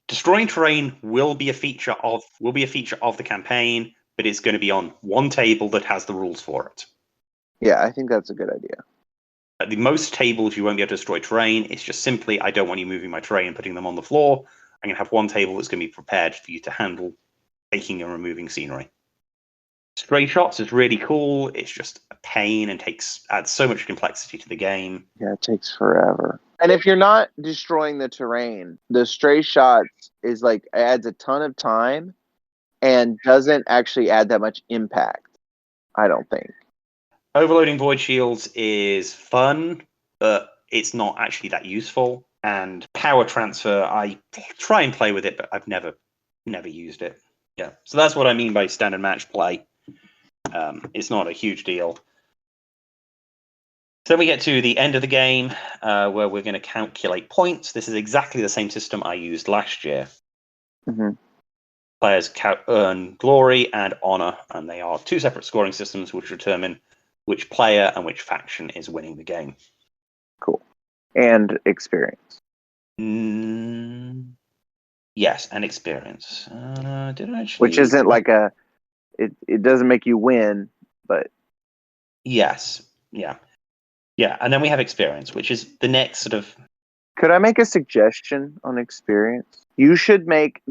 Destroying terrain will be a feature of the campaign, but it's going to be on one table that has the rules for it.
Yeah, I think that's a good idea.
At the most tables, you won't be able to destroy terrain. It's just simply, I don't want you moving my terrain and putting them on the floor. I'm going to have one table that's going to be prepared for you to handle taking and removing scenery. Stray shots is really cool. It's just a pain and adds so much complexity to the game.
Yeah, it takes forever. And if you're not destroying the terrain, the stray shots adds a ton of time and doesn't actually add that much impact, I don't think.
Overloading void shields is fun, but it's not actually that useful. And power transfer, I try and play with it, but I've never used it. Yeah, so that's what I mean by standard match play. It's not a huge deal. So then we get to the end of the game, where we're going to calculate points. This is exactly the same system I used last year.
Mm-hmm.
Players earn glory and honor, and they are two separate scoring systems which determine which player and which faction is winning the game.
Cool. And experience.
Yes, and experience. Did I actually?
Which isn't it doesn't make you win, but...
Yes. Yeah. Yeah, and then we have experience, which is the next sort of...
Could I make a suggestion on experience? You should make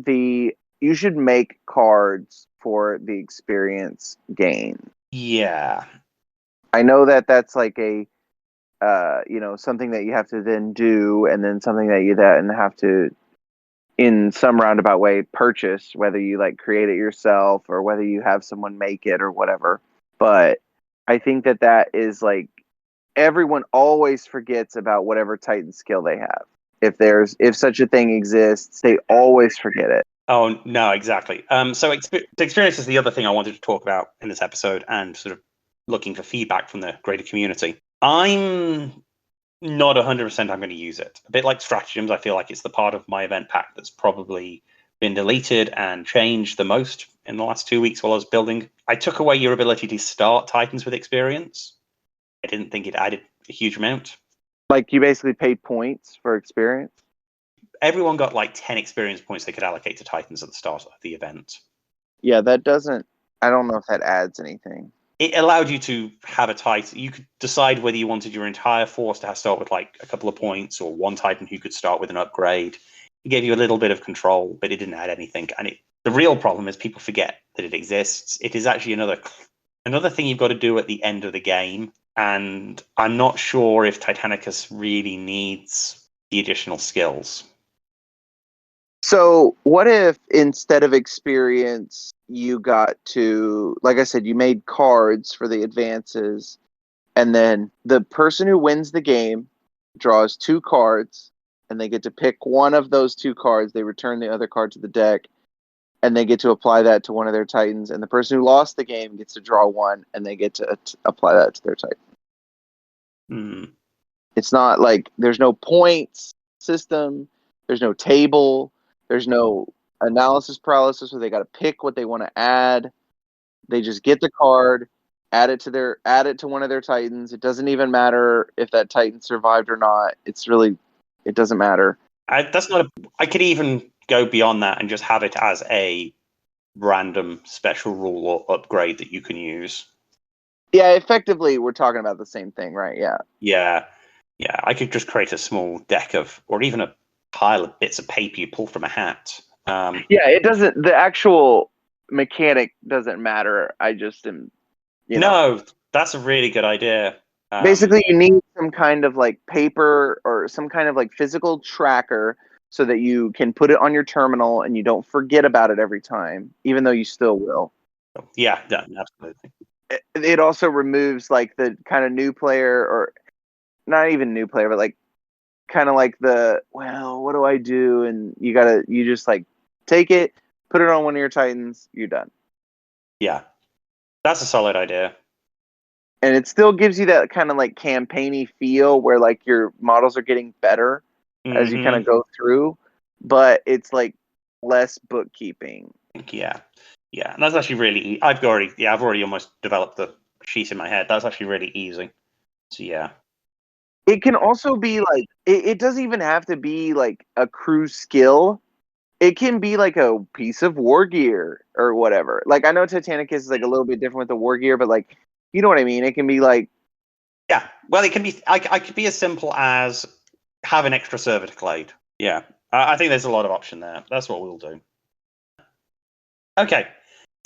cards for the experience gain.
Yeah.
I know that's something that you have to then do, and then something that you then have to, in some roundabout way, purchase, whether you create it yourself or whether you have someone make it or whatever. But I think that is everyone always forgets about whatever Titan skill they have. If such a thing exists, they always forget it.
Oh, no, exactly. So experience is the other thing I wanted to talk about in this episode, and sort of looking for feedback from the greater community. I'm Not 100% I'm going to use it. A bit like Stratagems, I feel like it's the part of my event pack that's probably been deleted and changed the most in the last 2 weeks while I was building. I took away your ability to start Titans with experience. I didn't think it added a huge amount.
Like you basically paid points for experience?
Everyone got like 10 experience points they could allocate to Titans at the start of the event.
Yeah, that doesn't. I don't know if that adds anything.
It allowed you to have a Titan. You could decide whether you wanted your entire force to start with like a couple of points or one Titan who could start with an upgrade. It gave you a little bit of control, but it didn't add anything. And the real problem is people forget that it exists. It is actually another thing you've got to do at the end of the game. And I'm not sure if Titanicus really needs the additional skills.
So, what if instead of experience, you got to, like I said, you made cards for the advances, and then the person who wins the game draws 2 cards, and they get to pick one of those 2 cards. They return the other card to the deck, and they get to apply that to one of their Titans. And the person who lost the game gets to draw one, and they get to apply that to their Titan.
Hmm.
It's not like there's no points system, there's no table, there's no analysis paralysis where they got to pick what they want to add. They just get the card, add it to one of their Titans. It doesn't even matter if that Titan survived or not. It doesn't matter.
I could even go beyond that and just have it as a random special rule or upgrade that you can use.
Yeah, effectively, we're talking about the same thing, right? Yeah.
Yeah. Yeah. I could just create a small deck or even a pile of bits of paper you pull from a hat.
Yeah, it doesn't. The actual mechanic doesn't matter. I just am,
No, that's a really good idea.
Basically, you need some kind of like paper or some kind of like physical tracker so that you can put it on your terminal and you don't forget about it every time, even though you still will.
Yeah, absolutely.
It also removes like the kind of new player, or not even new player, but like kind of like well, what do I do? And you just like take it, put it on one of your Titans, you're done.
Yeah, that's a solid idea.
And it still gives you that kind of like campaigny feel where like your models are getting better as you kind of go through, but it's like less bookkeeping.
Yeah, yeah, and that's actually really. I've already almost developed the sheet in my head. That's actually really easy. So yeah,
It can also be like it doesn't even have to be like a crew skill. It can be like a piece of war gear or whatever. Like I know Titanicus is like a little bit different with the war gear, but like you know what I mean. It can be like
yeah. Well, it can be. I could be as simple as have an extra server to collate. Yeah, I think there's a lot of option there. That's what we'll do. Okay,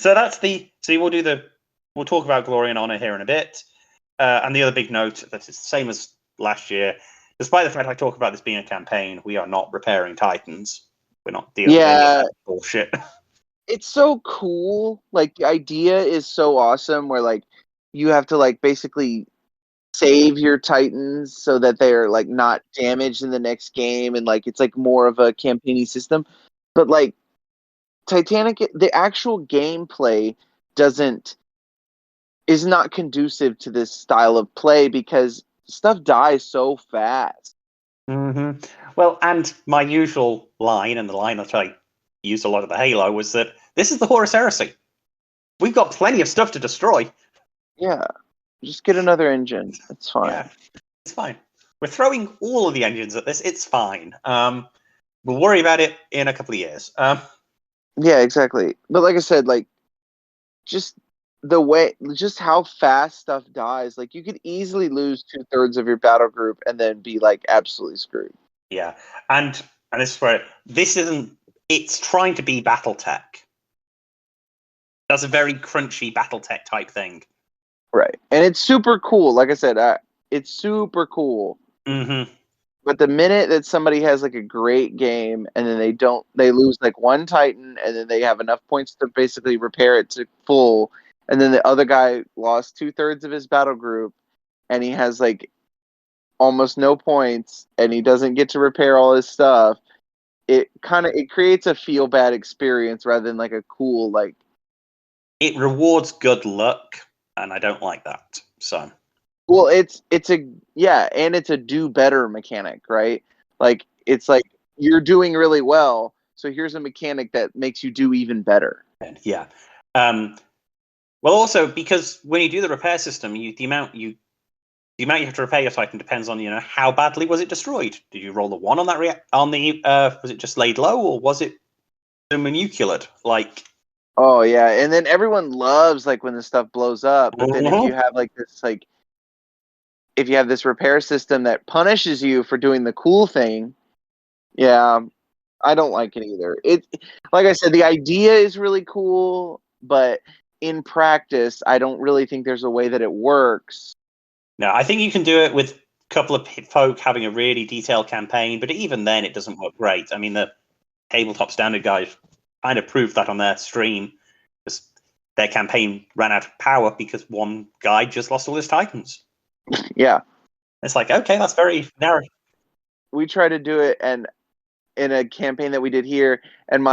so that's the. So we'll do the. We'll talk about glory and honor here in a bit. And the other big note that is the same as last year. Despite the fact I talk about this being a campaign, we are not repairing Titans. We're not dealing with any of that bullshit.
it's so cool. Like the idea is so awesome where like you have to like basically save your Titans so that they're like not damaged in the next game, and like it's like more of a campaigny system. But like Titanic, the actual gameplay doesn't is not conducive to this style of play because stuff dies so fast.
Mm-hmm. Well, and my usual line, and the line that I used a lot of the Halo, was that this is the Horus Heresy. We've got plenty of stuff to destroy.
Yeah, just get another engine. It's fine.
Yeah, it's fine. We're throwing all of the engines at this. It's fine. We'll worry about it in a couple of years.
Yeah, exactly. But like I said, like just just how fast stuff dies. Like you could easily lose 2/3 of your battle group and then be like absolutely screwed.
Yeah, and this is where this isn't. It's trying to be BattleTech. That's a very crunchy BattleTech type thing.
Right. And it's super cool. Like I said, it's super cool.
Mm-hmm.
But the minute that somebody has like a great game and then they lose like one Titan and then they have enough points to basically repair it to full, and then the other guy lost 2/3 of his battle group and he has like almost no points and he doesn't get to repair all his stuff, it creates a feel bad experience rather than like a cool like
It rewards good luck, and I don't like that. So
Well, it's a and it's a do better mechanic, right? Like it's like you're doing really well, so here's a mechanic that makes you do even better.
Yeah. Well, also because when you do the repair system, the amount you have to repair your Titan depends on how badly was it destroyed. Did you roll a 1 on that was it just laid low, or was it manuculate? Like,
Oh yeah, and then everyone loves like when the stuff blows up, but then if you have if you have this repair system that punishes you for doing the cool thing, yeah, I don't like it either. It, like I said, the idea is really cool, but in practice, I don't really think there's a way that it works.
no, I think you can do it with a couple of folk having a really detailed campaign, but even then, it doesn't work great. I mean, the tabletop standard guys kind of proved that on their stream. Their campaign ran out of power because one guy just lost all his Titans.
Yeah.
It's like, okay, that's very narrow.
We tried to do it and in a campaign that we did here, and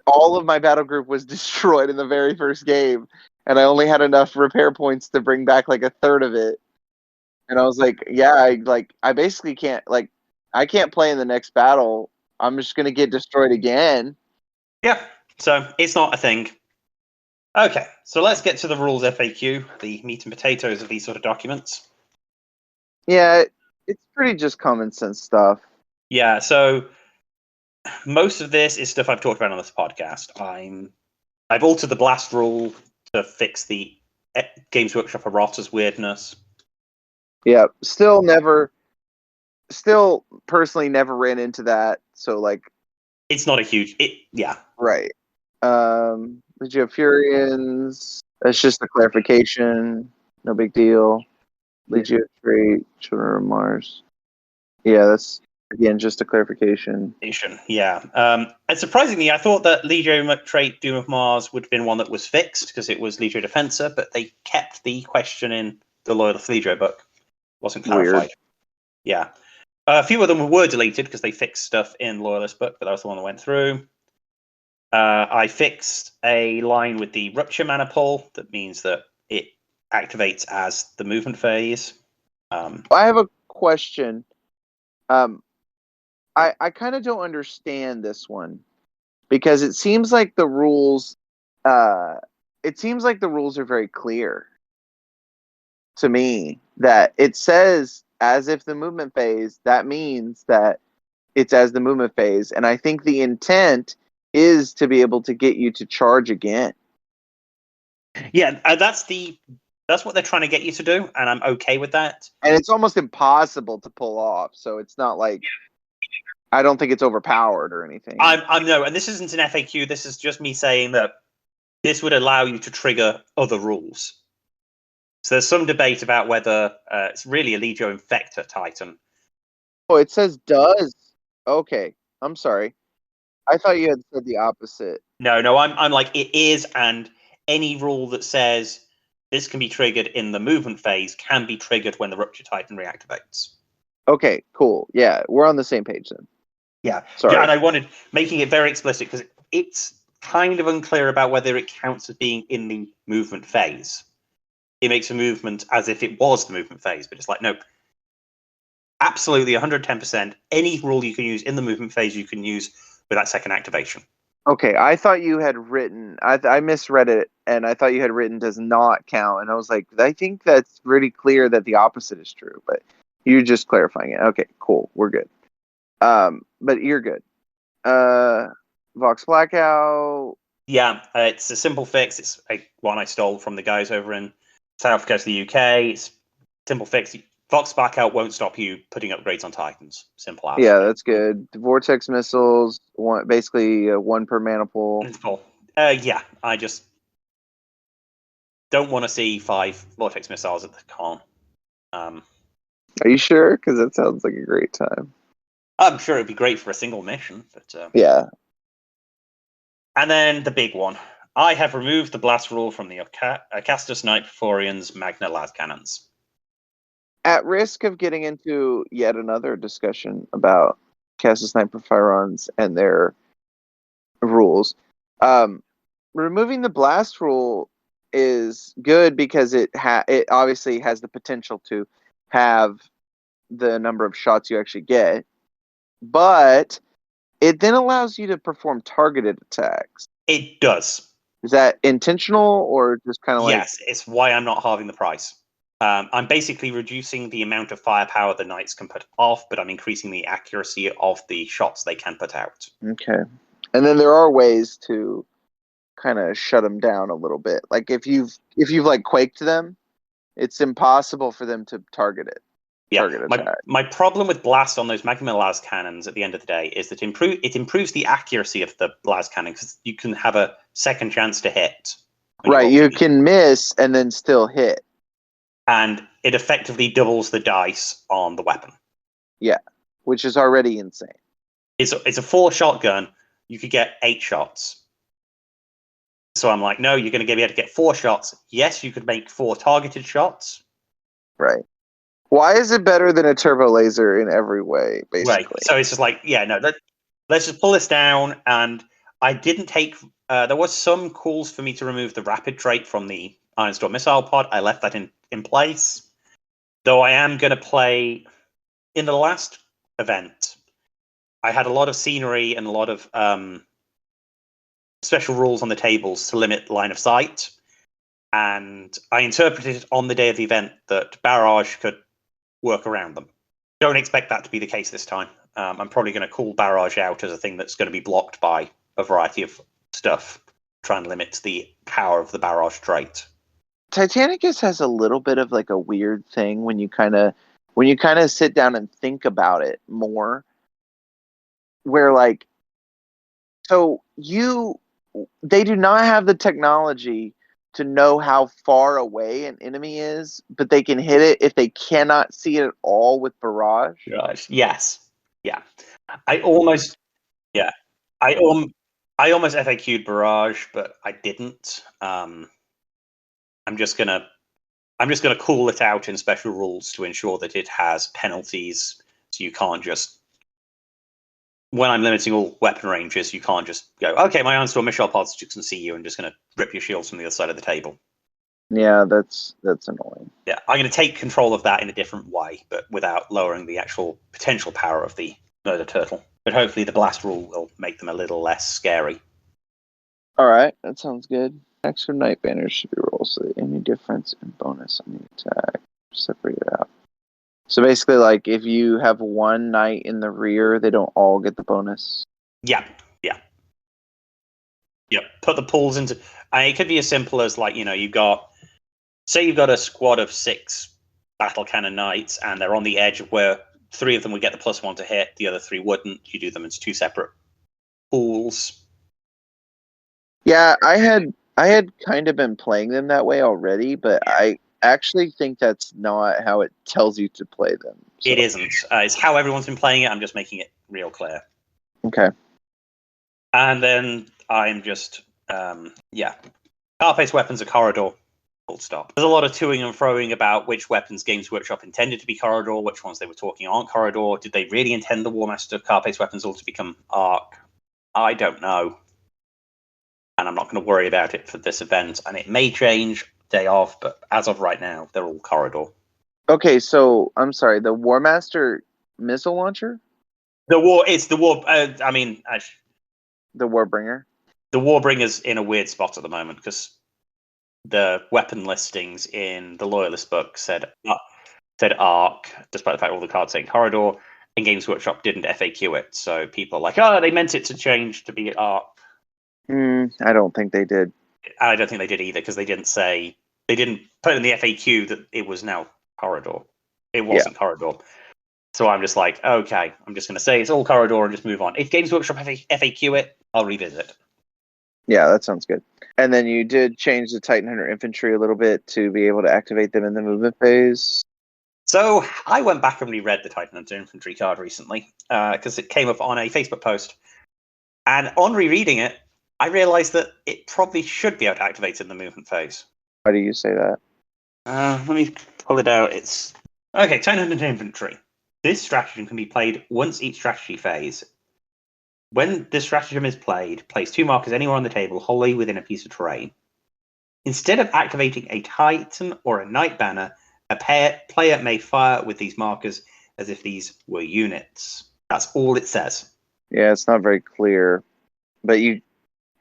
all of my battle group was destroyed in the very first game, and I only had enough repair points to bring back like a third of it. And I was like, yeah, I basically can't I can't play in the next battle. I'm just gonna get destroyed again.
Yeah, so it's not a thing. Okay, so let's get to the rules FAQ, the meat and potatoes of these sort of documents.
Yeah, it's pretty just common sense stuff.
Yeah, so most of this is stuff I've talked about on this podcast. I've altered the blast rule to fix the Games Workshop errata's weirdness.
Yeah, still personally never ran into that. So like,
It's not a huge. Yeah.
right. Legio Furians. That's just a clarification. No big deal. Legio trait, Children of Mars. Yeah, that's again just a clarification.
Yeah. And surprisingly, I thought that Legio trait Doom of Mars would have been one that was fixed because it was Legio Defensor, but they kept the question in the Loyalist Legio book. Wasn't clarified.
Weird.
Yeah. A few of them were deleted because they fixed stuff in Loyalist book, but that was the one that went through. I fixed a line with the Rupture Mana pull that means that it activates as the movement phase.
I have a question. I kind of don't understand this one because it seems like the rules are very clear to me that it says as if the movement phase, that means that it's as the movement phase, and I think the intent is to be able to get you to charge again.
Yeah, that's what they're trying to get you to do, and I'm okay with that.
And it's almost impossible to pull off, so it's not like I don't think it's overpowered or anything.
I'm no, and this isn't an FAQ. This is just me saying that this would allow you to trigger other rules. So there's some debate about whether it's really a Legio Infector Titan.
Oh, it says does. Okay, I'm sorry. I thought you had said the opposite.
No, I'm like it is, and any rule that says this can be triggered in the movement phase can be triggered when the Rupture Titan reactivates.
Okay, cool. Yeah, we're on the same page then.
Yeah,
Sorry.
yeah, and I wanted making it very explicit because it's kind of unclear about whether it counts as being in the movement phase. It makes a movement as if it was the movement phase, but it's like no, absolutely 110%. Any rule you can use in the movement phase, you can use with that second activation.
Okay, I thought you had written. I misread it, and I thought you had written does not count, and I was like, I think that's pretty clear that the opposite is true, but you're just clarifying it. Okay, cool, we're good. But you're good. Vox Blackout.
Yeah, it's a simple fix. It's one I stole from the guys over in South Africa to the UK. It's simple fix. Vox Blackout won't stop you putting upgrades on Titans. Simple as.
Yeah, that's good. Vortex missiles, basically one per mana pool.
Yeah, I just don't want to see 5 Vortex missiles at the con.
Are you sure? Because that sounds like a great time.
I'm sure it'd be great for a single mission, but
yeah.
And then the big one. I have removed the blast rule from the Acastus Knight Perforian's Magna Las Cannons.
At risk of getting into yet another discussion about Acastus Knight Perfirons and their rules, removing the blast rule is good because it obviously has the potential to have the number of shots you actually get, but it then allows you to perform targeted attacks.
It does.
Is that intentional or just kind of like...
Yes, it's why I'm not halving the price. I'm basically reducing the amount of firepower the knights can put off, but I'm increasing the accuracy of the shots they can put out.
Okay. And then there are ways to kind of shut them down a little bit. Like if you've like quaked them, it's impossible for them to target it.
Yeah, my problem with blast on those magma las cannons at the end of the day is that it improves the accuracy of the las cannon because you can have a second chance to hit.
Right, you can miss and then still hit.
And it effectively doubles the dice on the weapon.
Yeah, which is already insane.
It's a 4-shot gun. You could get 8 shots. So I'm like, no, you're going to be able to get 4 shots. Yes, you could make 4 targeted shots.
Right. Why is it better than a turbo laser in every way, basically?
Right. So it's just like, yeah, no, let's just pull this down. And I didn't take... there was some calls for me to remove the rapid trait from the Iron Storm missile pod. I left that in place. Though I am going to play... In the last event, I had a lot of scenery and a lot of special rules on the tables to limit line of sight. And I interpreted on the day of the event that barrage could work around them. Don't expect that to be the case this time. I'm probably going to call barrage out as a thing that's going to be blocked by a variety of stuff, try and limit the power of the barrage trait.
Titanicus has a little bit of like a weird thing when you kind of sit down and think about it more, where like, so they do not have the technology to know how far away an enemy is, but they can hit it if they cannot see it at all with barrage.
Yes. Yeah. I almost FAQ'd barrage, but I didn't. I'm just gonna call it out in special rules to ensure that it has penalties. So you can't just, when I'm limiting all weapon ranges, you can't just go, okay, my Iron Storm missile pods just can see you and just going to rip your shields from the other side of the table.
Yeah, that's annoying.
Yeah, I'm going to take control of that in a different way, but without lowering the actual potential power of the murder turtle. But hopefully the blast rule will make them a little less scary.
All right, that sounds good. Extra night banners should be rolled, so that any difference in bonus on the attack separate it out. So basically, like if you have one knight in the rear, they don't all get the bonus.
Yeah. Put the pools into. It could be as simple as like you've got a squad of 6 battle cannon knights, and they're on the edge where 3 of them would get the +1 to hit, the other 3 wouldn't. You do them as 2 separate pools.
Yeah, I had kind of been playing them that way already, but I actually think that's not how it tells you to play them.
So. It isn't. It's how everyone's been playing it. I'm just making it real clear.
Okay.
And then I'm just, car-based weapons are corridor. Full stop. There's a lot of toing and froing about which weapons Games Workshop intended to be corridor, which ones they were talking aren't corridor. Did they really intend the War Master car-based weapons all to become arc? I don't know. And I'm not going to worry about it for this event. And it may change day of, but as of right now, they're all corridor.
Okay, so I'm sorry, the War Master missile launcher?
The
Warbringer.
The Warbringer's in a weird spot at the moment because the weapon listings in the Loyalist book said arc, despite the fact all the cards saying corridor, and Games Workshop didn't FAQ it. So people are like, oh, they meant it to change to be arc.
I don't think they did.
I don't think they did either because they didn't put in the FAQ that it was now corridor. It wasn't corridor. So I'm just like, okay, I'm just going to say it's all corridor and just move on. If Games Workshop FAQ it, I'll revisit.
Yeah, that sounds good. And then you did change the Titan Hunter infantry a little bit to be able to activate them in the movement phase.
So I went back and reread the Titan Hunter infantry card recently because it came up on a Facebook post. And on rereading it, I realized that it probably should be able to activate in the movement phase.
Why do you say that?
Let me pull it out. It's okay. Titan Hunter infantry. This stratagem can be played once each strategy phase. When this stratagem is played, place 2 markers anywhere on the table wholly within a piece of terrain. Instead of activating a Titan or a Knight banner, a player may fire with these markers as if these were units. That's all it says.
Yeah, it's not very clear. But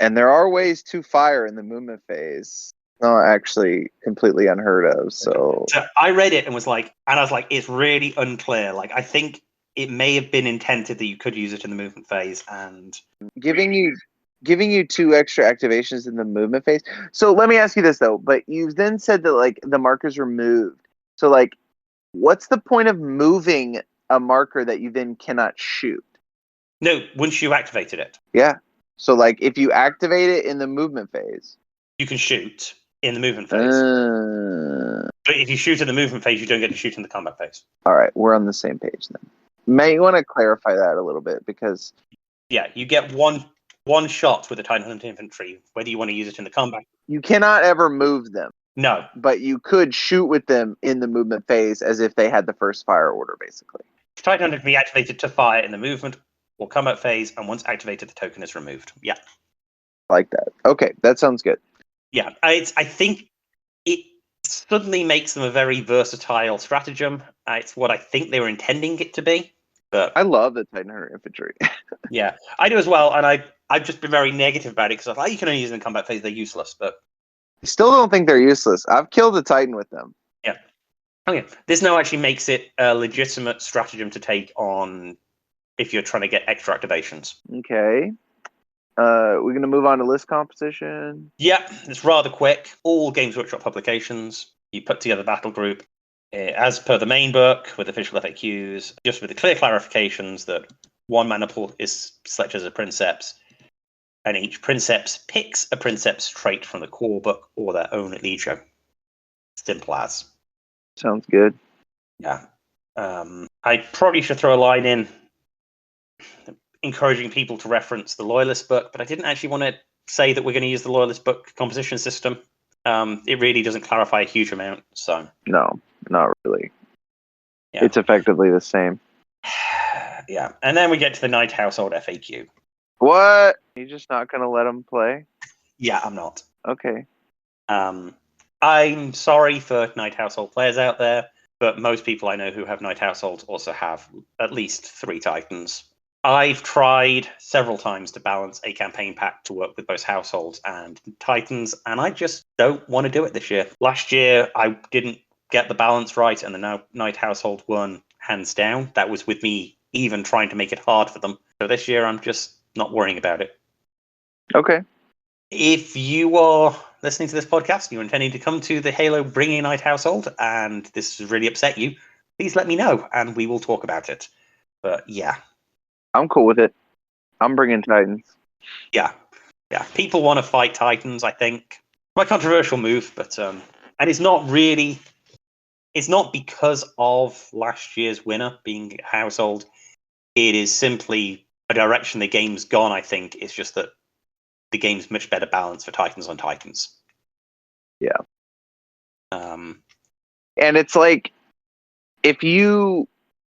and there are ways to fire in the movement phase. Not actually completely unheard of. So
I read it and I was like, it's really unclear. Like, I think it may have been intended that you could use it in the movement phase, and
giving you 2 extra activations in the movement phase. So let me ask you this though. But you then said that like the markers were moved. So like, what's the point of moving a marker that you then cannot shoot?
no, once you activated it,
Yeah. So like, if you activate it in the movement phase,
you can shoot in the movement phase. But if you shoot in the movement phase, you don't get to shoot in the combat phase.
All right, we're on the same page then. May you want to clarify that a little bit because
yeah, you get one shot with the Titan Hunter Infantry, whether you want to use it in the combat.
You cannot ever move them.
No.
But you could shoot with them in the movement phase as if they had the first fire order, basically.
Titan Hunter can be activated to fire in the movement or combat phase, and once activated, the token is removed. Yeah.
Like that. Okay, that sounds good.
Yeah, I think it suddenly makes them a very versatile stratagem. It's what I think they were intending it to be. But
I love the Titan Hunter Infantry.
yeah, I do as well, and I've just been very negative about it because I thought you can only use them in combat phase; they're useless. But
I still don't think they're useless. I've killed a Titan with them.
yeah, okay. This now actually makes it a legitimate stratagem to take on if you're trying to get extra activations.
Okay. We're going to move on to list composition.
Yeah, it's rather quick. All Games Workshop publications. You put together a battle group as per the main book with official FAQs, just with the clear clarifications that one mana pool is selected as a Princeps, and each Princeps picks a Princeps trait from the core book or their own Legio. Simple as.
Sounds good.
Yeah. I probably should throw a line in encouraging people to reference the Loyalist book, but I didn't actually want to say that we're going to use the Loyalist book composition system. It really doesn't clarify a huge amount. So
no, not really.
Yeah.
It's effectively the same.
Yeah, and then we get to the Night Household FAQ.
What? You're just not going to let them play?
Yeah, I'm not.
Okay.
I'm sorry for Night Household players out there, but most people I know who have Night Households also have at least 3 Titans. I've tried several times to balance a campaign pack to work with both households and Titans, and I just don't want to do it this year. Last year, I didn't get the balance right, and the Night Household won hands down. That was with me even trying to make it hard for them. So this year, I'm just not worrying about it.
Okay.
If you are listening to this podcast, you're intending to come to the Halo Bringing Night Household, and this has really upset you, please let me know, and we will talk about it. But yeah.
I'm cool with it. I'm bringing Titans.
Yeah. People want to fight Titans, I think. Quite controversial move, but and it's not because of last year's winner being Household. It is simply a direction the game's gone, I think. It's just that the game's much better balance for Titans on Titans.
Yeah.
And
it's like, if you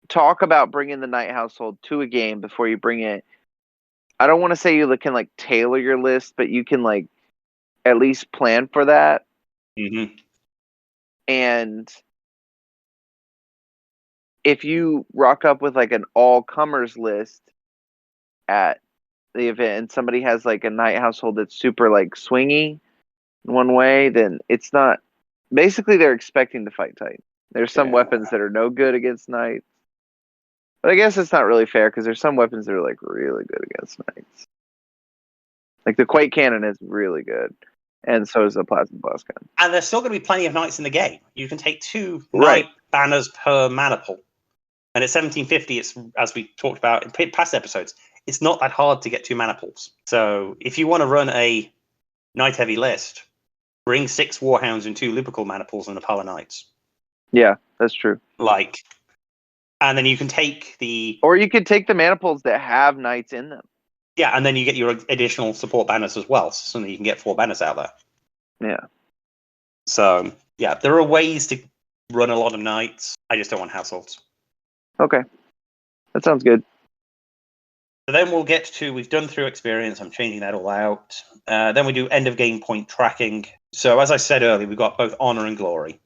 talk about bringing the Night Household to a game before you bring it, I don't want to say you can like tailor your list, but you can like at least plan for that.
Mm-hmm.
And if you rock up with like an all-comers list at the event and somebody has like a Night Household that's super like swingy one way, then it's not, basically they're expecting to fight Titan. There's some weapons that are no good against Knights. But I guess it's not really fair because there's some weapons that are like really good against Knights. Like the Quake Cannon is really good. And so is the Plasma Blast Gun.
And there's still going to be plenty of Knights in the game. You can take 2 Knight banners per mana pool. And at 1750, it's, as we talked about in past episodes, it's not that hard to get 2 mana pools. So if you want to run a Knight heavy list, bring 6 Warhounds and 2 Lubrical mana pools and a pile of Knights.
Yeah, that's true.
And then you can take the...
Or you could take the mana pools that have Knights in them.
Yeah, and then you get your additional support banners as well, so that you can get 4 banners out there.
Yeah.
So, yeah, there are ways to run a lot of Knights. I just don't want households.
Okay. That sounds good.
So then we'll get to, we've done through experience, I'm changing that all out. Then we do end of game point tracking. So as I said earlier, we've got both honor and glory.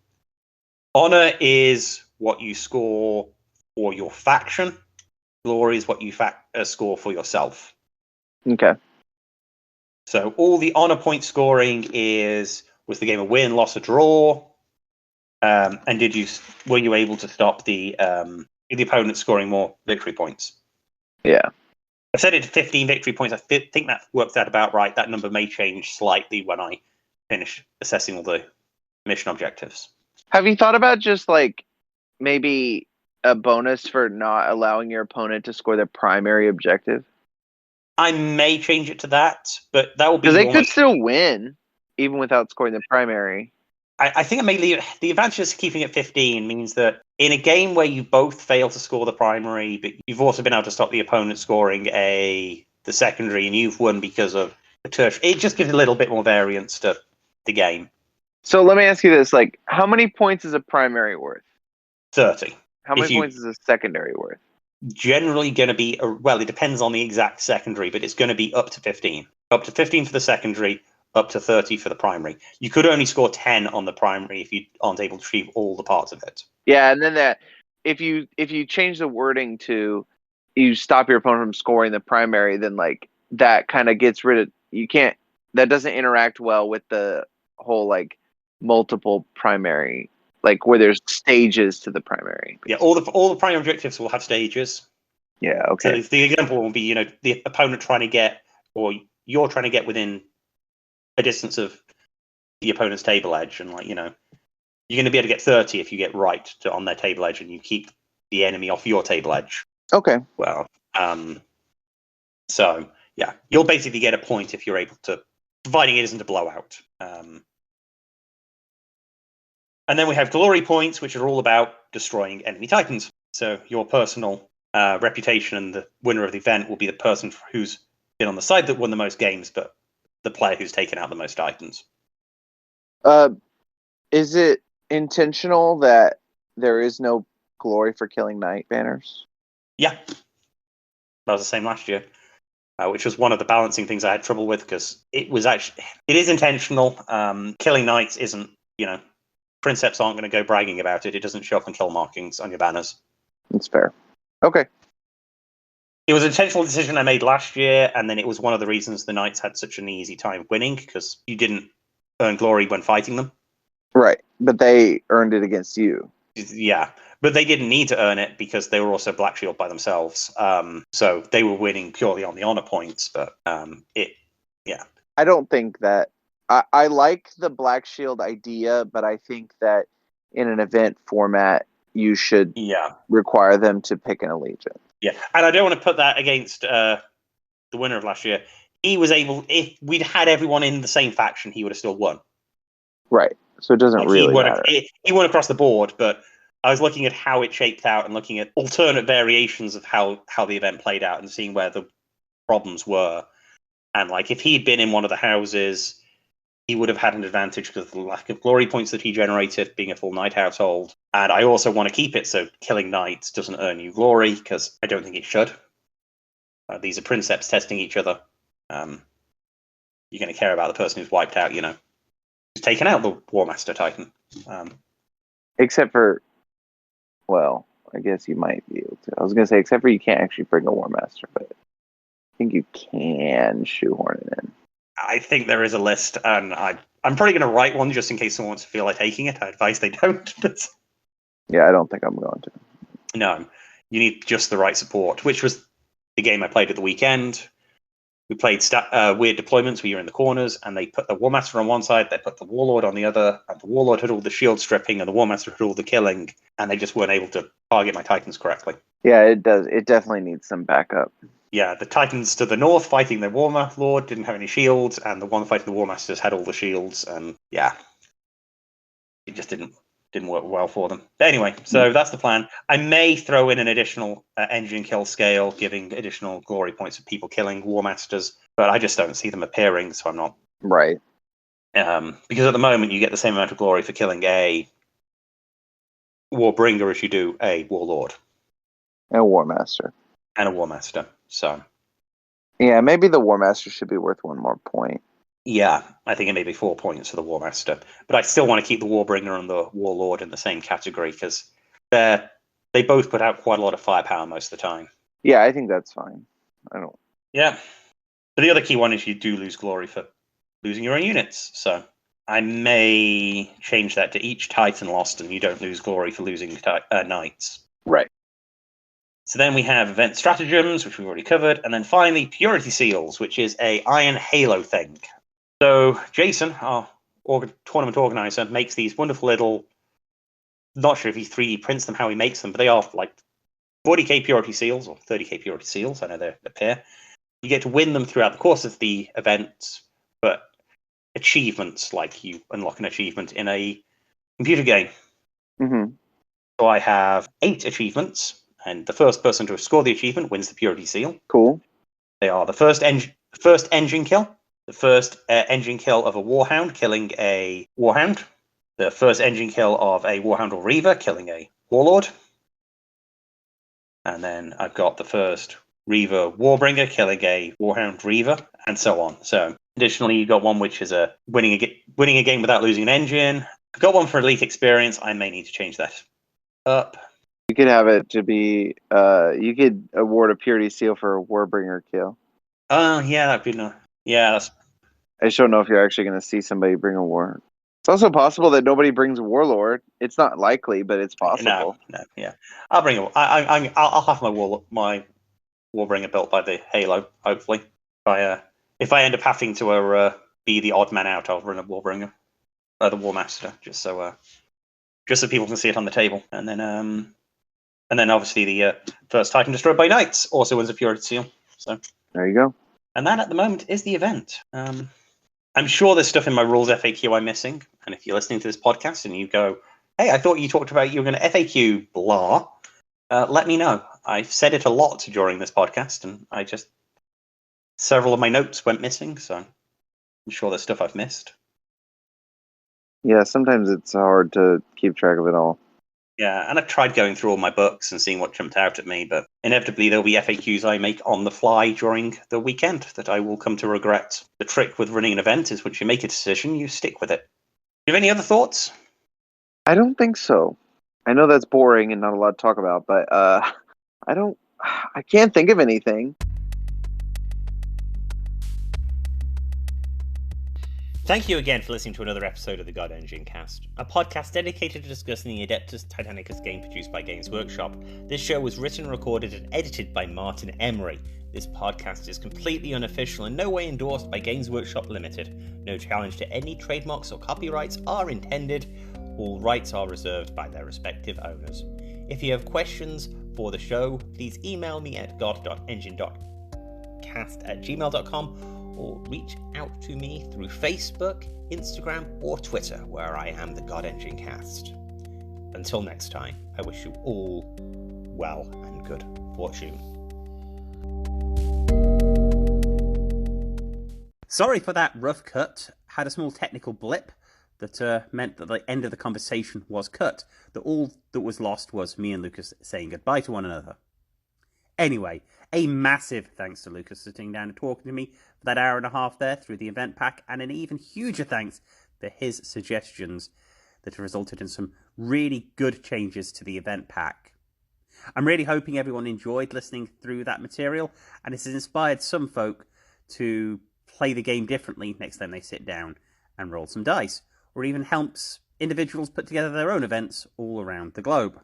Honor is what you score for your faction. Glory is what you score for yourself.
Okay.
So all the honor point scoring was the game a win, loss, or draw? And were you able to stop the opponent scoring more victory points?
Yeah.
I set it to 15 victory points. I think that works out about right. That number may change slightly when I finish assessing all the mission objectives.
Have you thought about just like maybe a bonus for not allowing your opponent to score their primary objective?
I may change it to that, but that will be
Because they could
almost.
still win even without scoring the primary.
I think I may leave the advantage of keeping it 15 means that in a game where you both fail to score the primary, but you've also been able to stop the opponent scoring the secondary, and you've won because of a tertiary. It just gives a little bit more variance to the game.
So let me ask you this: like, how many points is a primary worth?
30.
How many points is a secondary worth?
Generally going to be well, it depends on the exact secondary, but it's going to be up to 15. Up to 15 for the secondary, up to 30 for the primary. You could only score 10 on the primary if you aren't able to achieve all the parts of it.
Yeah, and then if you change the wording to you stop your opponent from scoring the primary, then like that kind of gets rid of that doesn't interact well with the whole like multiple primary, like where there's stages to the primary.
Yeah, all the primary objectives will have stages.
Yeah, okay.
So the example will be, the opponent trying to get, or you're trying to get within a distance of the opponent's table edge, and you're going to be able to get 30 if you get right on their table edge, and you keep the enemy off your table edge.
Okay.
Well, so yeah, you'll basically get a point if you're able to, providing it isn't a blowout. And then we have glory points, which are all about destroying enemy titans. So your personal reputation and the winner of the event will be the person who's been on the side that won the most games, but the player who's taken out the most titans.
Is it intentional that there is no glory for killing knight banners?
Yeah, that was the same last year, which was one of the balancing things I had trouble with, because it is intentional. Killing knights isn't, princeps aren't going to go bragging about it. It doesn't show up on kill markings on your banners.
That's fair. Okay.
It was an intentional decision I made last year, and then it was one of the reasons the knights had such an easy time winning, because you didn't earn glory when fighting them.
Right, but they earned it against you.
Yeah, but they didn't need to earn it because they were also Black Shield by themselves. So they were winning purely on the honor points, but yeah.
I don't think that... I like the Black Shield idea, but I think that in an event format, you should require them to pick an allegiance.
Yeah, and I don't want to put that against the winner of last year. He was able, if we'd had everyone in the same faction, he would have still won.
Right, so it doesn't really matter.
He won across the board, but I was looking at how it shaped out and looking at alternate variations of how the event played out and seeing where the problems were. And if he'd been in one of the houses, he would have had an advantage because of the lack of glory points that he generated, being a full knight household. And I also want to keep it so killing knights doesn't earn you glory, because I don't think it should. These are princeps testing each other. You're going to care about the person who's wiped out, who's taken out the War Master Titan.
Except for, well, I guess you might be able to. I was going to say, except for you can't actually bring a War Master, but I think you can shoehorn it in.
I think there is a list, and I'm probably going to write one just in case someone wants to feel like taking it. I advise they don't. But
yeah, I don't think I'm going to.
No, you need just the right support, which was the game I played at the weekend. We played weird deployments where you're in the corners, and they put the War Master on one side, they put the Warlord on the other, and the Warlord had all the shield stripping, and the War Master had all the killing, and they just weren't able to target my Titans correctly.
Yeah, it does. It definitely needs some backup.
Yeah, the Titans to the north fighting the War Lord didn't have any shields, and the one fighting the War Masters had all the shields, and yeah, it just didn't work well for them. But anyway, so that's the plan. I may throw in an additional engine kill scale, giving additional glory points for people killing War Masters, but I just don't see them appearing, so I'm not.
Right.
Because at the moment you get the same amount of glory for killing a Warbringer as you do a Warlord.
And a War Master.
And a War Master, so.
Yeah, maybe the War Master should be worth one more point.
Yeah, I think it may be 4 points for the War Master, but I still want to keep the Warbringer and the Warlord in the same category because they both put out quite a lot of firepower most of the time.
Yeah, I think that's fine. I don't.
Yeah, but the other key one is you do lose glory for losing your own units, so I may change that to each Titan lost, and you don't lose glory for losing knights.
Right.
So then we have event stratagems, which we've already covered, and then finally purity seals, which is a Iron Halo thing. So Jason, our tournament organizer, makes these wonderful little. Not sure if he 3D prints them, how he makes them, but they are like 40k purity seals or 30k purity seals. I know they appear. You get to win them throughout the course of the event, but achievements, like you unlock an achievement in a computer game.
Mm-hmm.
So I have 8 achievements, and the first person to score the achievement wins the purity seal.
Cool.
They are the first engine kill, the first engine kill of a warhound killing a warhound, the first engine kill of a warhound or reaver killing a warlord, and then I've got the first reaver warbringer killing a warhound reaver, and so on. So additionally, you've got one which is a winning a game without losing an engine. I've got one for elite experience. I may need to change that up.
You could have it to be. You could award a purity seal for a Warbringer kill.
Oh, yeah, that'd be no. Yeah, that's.
I just don't know if you're actually going to see somebody bring a war. It's also possible that nobody brings a warlord. It's not likely, but it's possible.
No, yeah. I'll bring it. I'll have my warbringer built by the Halo. Hopefully, if I end up having to be the odd man out, I'll run a warbringer, the war master, just so people can see it on the table, and then obviously the first Titan destroyed by knights also wins a purity seal. So
there you go.
And that at the moment is the event. I'm sure there's stuff in my rules FAQ I'm missing. And if you're listening to this podcast and you go, hey, I thought you talked about you were going to FAQ blah, let me know. I've said it a lot during this podcast, and several of my notes went missing, so I'm sure there's stuff I've missed.
Yeah, sometimes it's hard to keep track of it all.
Yeah, and I've tried going through all my books and seeing what jumped out at me, but inevitably there'll be FAQs I make on the fly during the weekend that I will come to regret. The trick with running an event is once you make a decision, you stick with it. Do you have any other thoughts?
I don't think so. I know that's boring and not a lot to talk about, but I can't think of anything.
Thank you again for listening to another episode of the God Engine Cast, a podcast dedicated to discussing the Adeptus Titanicus game produced by Games Workshop. This show was written, recorded, and edited by Martin Emery. This podcast is completely unofficial and no way endorsed by Games Workshop Limited. No challenge to any trademarks or copyrights are intended. All rights are reserved by their respective owners. If you have questions for the show, please email me at god.engine.cast@gmail.com or reach out to me through Facebook, Instagram, or Twitter, where I am the God Engine Cast. Until next time, I wish you all well and good fortune. Sorry for that rough cut. Had a small technical blip that meant that the end of the conversation was cut. That all that was lost was me and Lucas saying goodbye to one another. Anyway, a massive thanks to Lucas sitting down and talking to me for that hour and a half there through the event pack, and an even huger thanks for his suggestions that have resulted in some really good changes to the event pack. I'm really hoping everyone enjoyed listening through that material, and it has inspired some folk to play the game differently next time they sit down and roll some dice, or even helps individuals put together their own events all around the globe.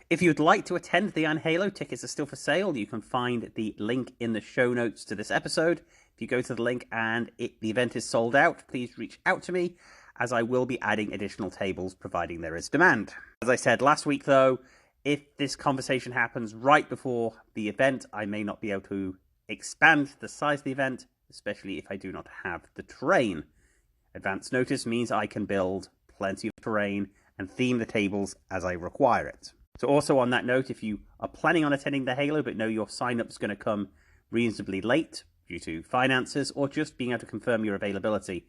If you'd like to attend the Iron Halo, tickets are still for sale. You can find the link in the show notes to this episode. If you go to the link and the event is sold out, please reach out to me, as I will be adding additional tables providing there is demand. As I said last week, though, if this conversation happens right before the event, I may not be able to expand the size of the event, especially if I do not have the terrain. Advance notice means I can build plenty of terrain and theme the tables as I require it. So also on that note, if you are planning on attending the Halo but know your sign-up is going to come reasonably late due to finances or just being able to confirm your availability,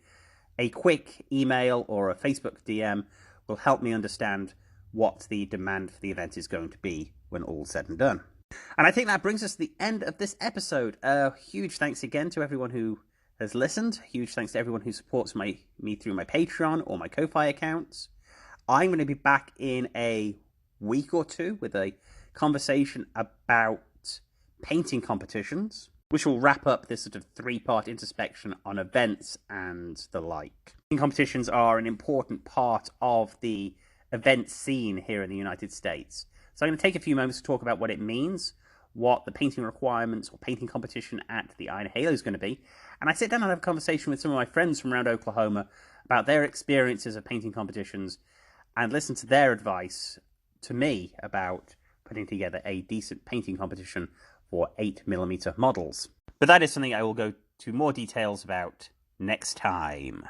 a quick email or a Facebook DM will help me understand what the demand for the event is going to be when all's said and done. And I think that brings us to the end of this episode. Huge thanks again to everyone who has listened. Huge thanks to everyone who supports me through my Patreon or my Ko-Fi accounts. I'm going to be back in a week or two with a conversation about painting competitions, which will wrap up this sort of three-part introspection on events and the like. Painting competitions are an important part of the event scene here in the United States. So I'm going to take a few moments to talk about what it means, what the painting requirements or painting competition at the Iron Halo is going to be. And I sit down and have a conversation with some of my friends from around Oklahoma about their experiences of painting competitions and listen to their advice to me about putting together a decent painting competition for 8mm models. But that is something I will go to more details about next time.